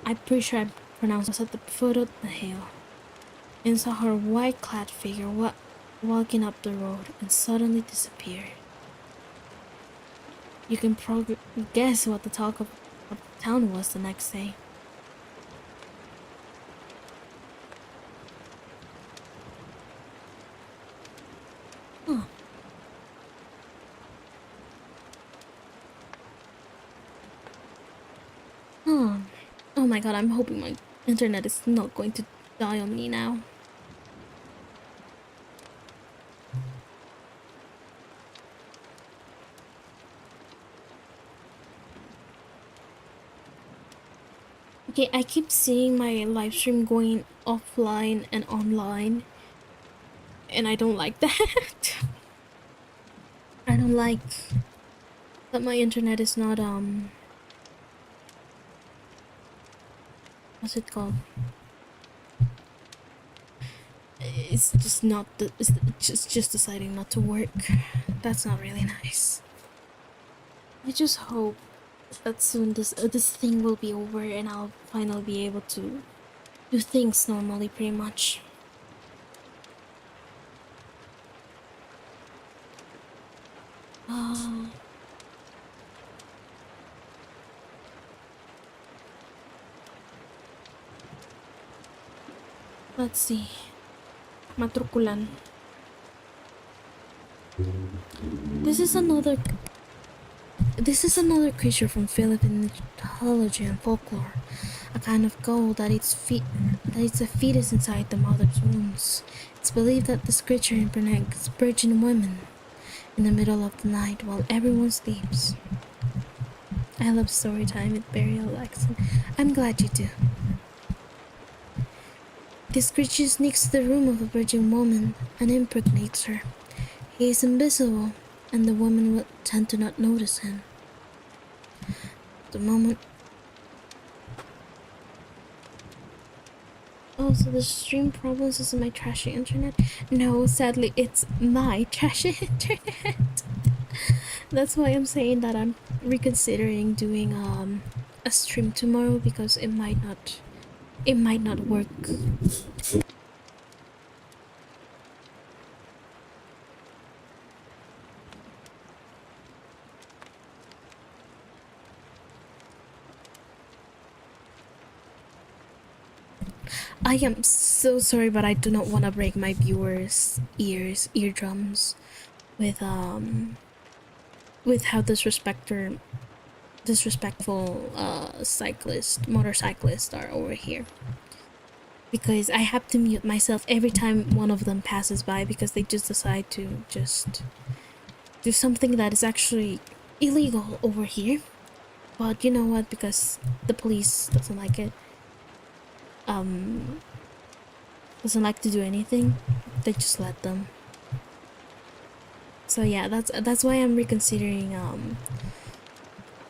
I'm pretty sure I pronounced it at the foot of the hill, and saw her white-clad figure walking up the road and suddenly disappeared. You can probably guess what the talk of the town was the next day. Huh. Oh my god, I'm hoping my internet is not going to die on me now. Okay, I keep seeing my live stream going offline and online, and I don't like that. I don't like that my internet is not, what's it called? It's just not, it's just deciding not to work. That's not really nice. I just hope that soon this thing will be over and I'll finally be able to do things normally, pretty much. Let's see. Matrukulan. This is another creature from Philippine mythology and folklore. A kind of gold that it's a fetus inside the mother's wombs. It's believed that this creature impregnates virgin women in the middle of the night while everyone sleeps. I love story time with very relaxing. I'm glad you do. This creature sneaks to the room of a virgin woman and impregnates her. He is invisible, and the woman will tend to not notice him. The moment. Oh, so the stream problems is my trashy internet? No, sadly, it's my trashy internet. That's why I'm saying that I'm reconsidering doing a stream tomorrow because it might not work. I am so sorry, but I do not want to break my viewers' eardrums with how disrespectful motorcyclists are over here. Because I have to mute myself every time one of them passes by because they just decide to just do something that is actually illegal over here. But you know what? Because the police doesn't like it. Doesn't like to do anything. They just let them. So yeah, that's why I'm reconsidering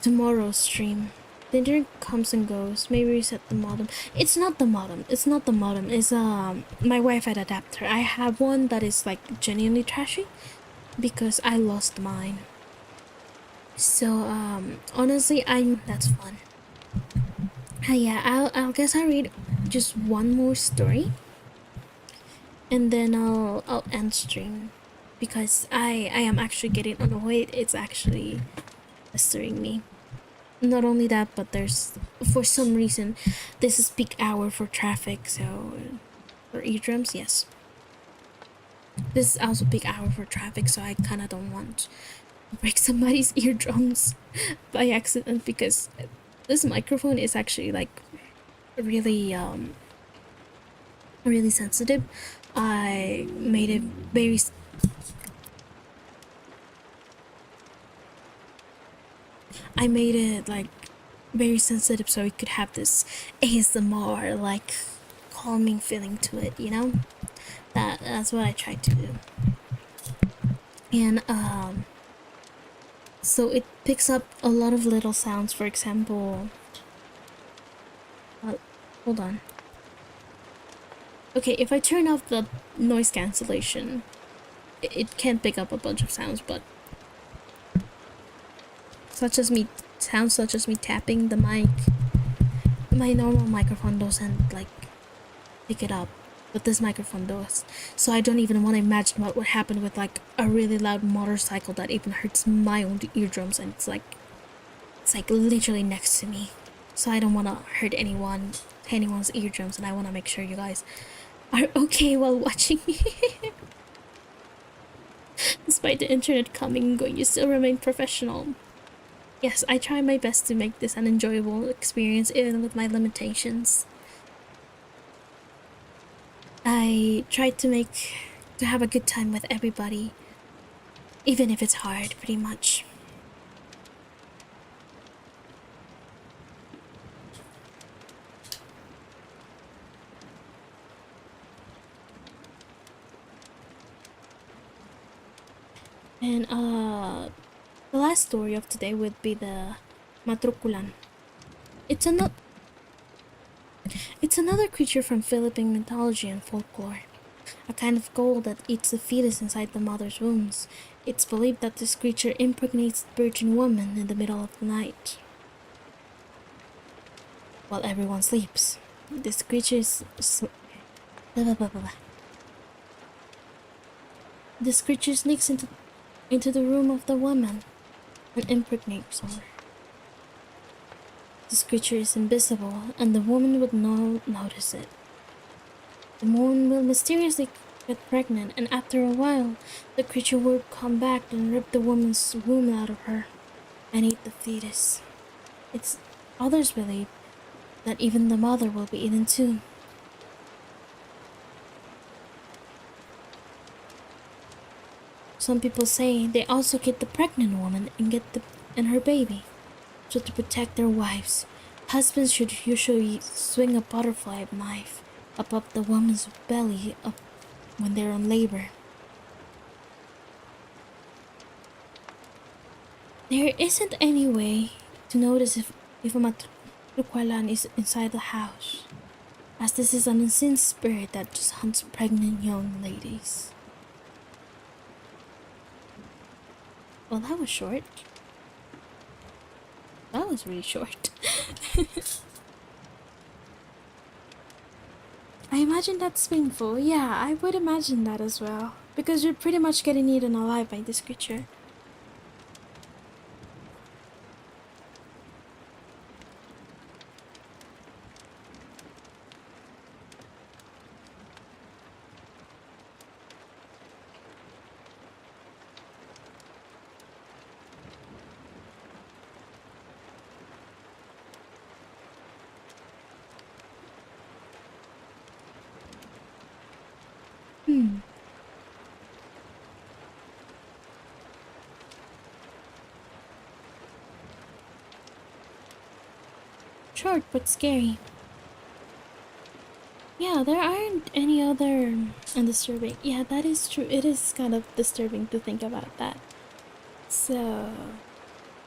tomorrow's stream. The internet comes and goes. Maybe reset the modem. It's not the modem. It's my Wi-Fi adapter. I have one that is like genuinely trashy because I lost mine. So honestly, that's fun. Yeah, I'll guess I'll read just one more story, and then I'll end stream because I am actually getting annoyed. It's actually pestering me. Not only that, but there's, for some reason, this is peak hour for traffic, so for eardrums, yes. This is also peak hour for traffic, so I kind of don't want to break somebody's eardrums by accident because this microphone is actually like really really sensitive. I made it very like very sensitive so it could have this ASMR like calming feeling to it, you know? That's what I tried to do. And so it picks up a lot of little sounds. For example, hold on. Okay, if I turn off the noise cancellation, it can't pick up a bunch of sounds, but sounds such as me tapping the mic. My normal microphone doesn't like pick it up, but this microphone does. So I don't even want to imagine what would happen with like a really loud motorcycle that even hurts my own eardrums, and it's like literally next to me. So I don't want to hurt anyone's eardrums, and I want to make sure you guys are okay while watching me. Despite the internet coming and going, you still remain professional. Yes, I try my best to make this an enjoyable experience even with my limitations. I try to have a good time with everybody, even if it's hard, pretty much. And the last story of today would be the Matrukulan. It's another creature from Philippine mythology and folklore. A kind of gold that eats the fetus inside the mother's wombs. It's believed that this creature impregnates virgin women in the middle of the night while everyone sleeps. This creature is This creature sneaks into the room of the woman and impregnates her. This creature is invisible, and the woman would not notice it. The woman will mysteriously get pregnant, and after a while, the creature will come back and rip the woman's womb out of her. and eat the fetus. It's others believe that even the mother will be eaten too. Some people say they also get the pregnant woman and her baby. So to protect their wives, husbands should usually swing a butterfly knife above the woman's belly up when they're on labor. There isn't any way to notice if a matrukwalan is inside the house, as this is an unseen spirit that just hunts pregnant young ladies. Well, that was short. That was really short. I imagine that's painful. Yeah, I would imagine that as well. Because you're pretty much getting eaten alive by this creature. Hmm. Short but scary. Yeah, there aren't any other undisturbing. Yeah, that is true. It is kind of disturbing to think about that. So,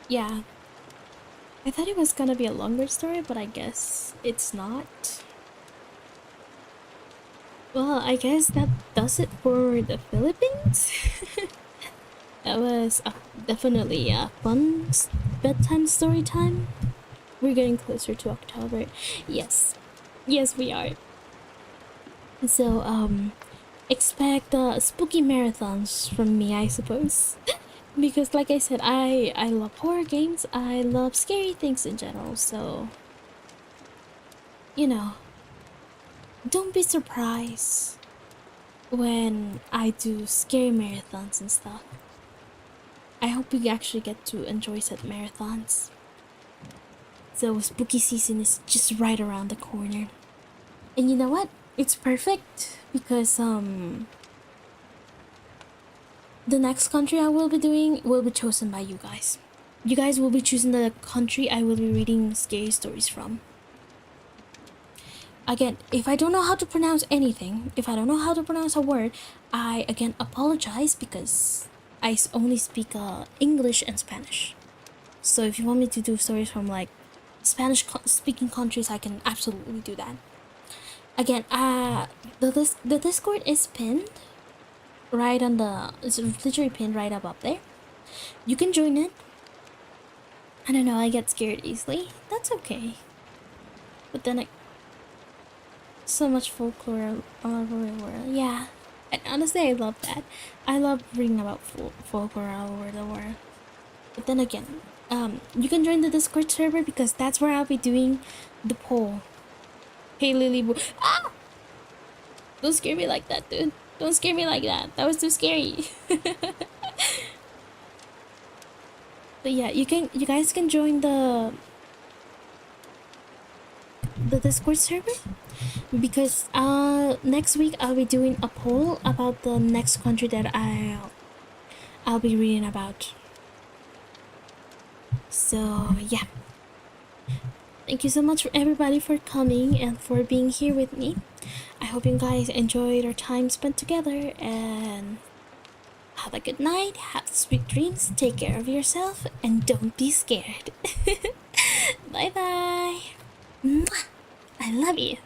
yeah. I thought it was gonna be a longer story, but I guess it's not. Well, I guess that does it for the Philippines. That was definitely a fun bedtime story time. We're getting closer to October. Yes. Yes, we are. So, expect spooky marathons from me, I suppose. Because, like I said, I love horror games. I love scary things in general. So, you know, don't be surprised when I do scary marathons and stuff. I hope we actually get to enjoy said marathons. So, spooky season is just right around the corner. And you know what? It's perfect because the next country I will be doing will be chosen by you guys. You guys will be choosing the country I will be reading scary stories from. Again, if I don't know how to pronounce anything, if I don't know how to pronounce a word, I again apologize because I only speak English and Spanish. So if you want me to do stories from like Spanish speaking countries, I can absolutely do that. Again, the Discord is pinned right on the. It's literally pinned right above there. You can join it. I don't know. I get scared easily. That's okay. But then so much folklore all over the world. Yeah, and honestly, I love that. I love reading about folklore all over the world. But then again, you can join the Discord server because that's where I'll be doing the poll. Hey, Lily Boo. Ah! Don't scare me like that, dude. Don't scare me like that. That was too scary. But yeah, you guys can join the Discord server because next week I'll be doing a poll about the next country that I'll be reading about. So yeah. Thank you so much for everybody for coming and for being here with me. I hope you guys enjoyed our time spent together and have a good night, have sweet dreams, take care of yourself, and don't be scared. Bye bye. I love you.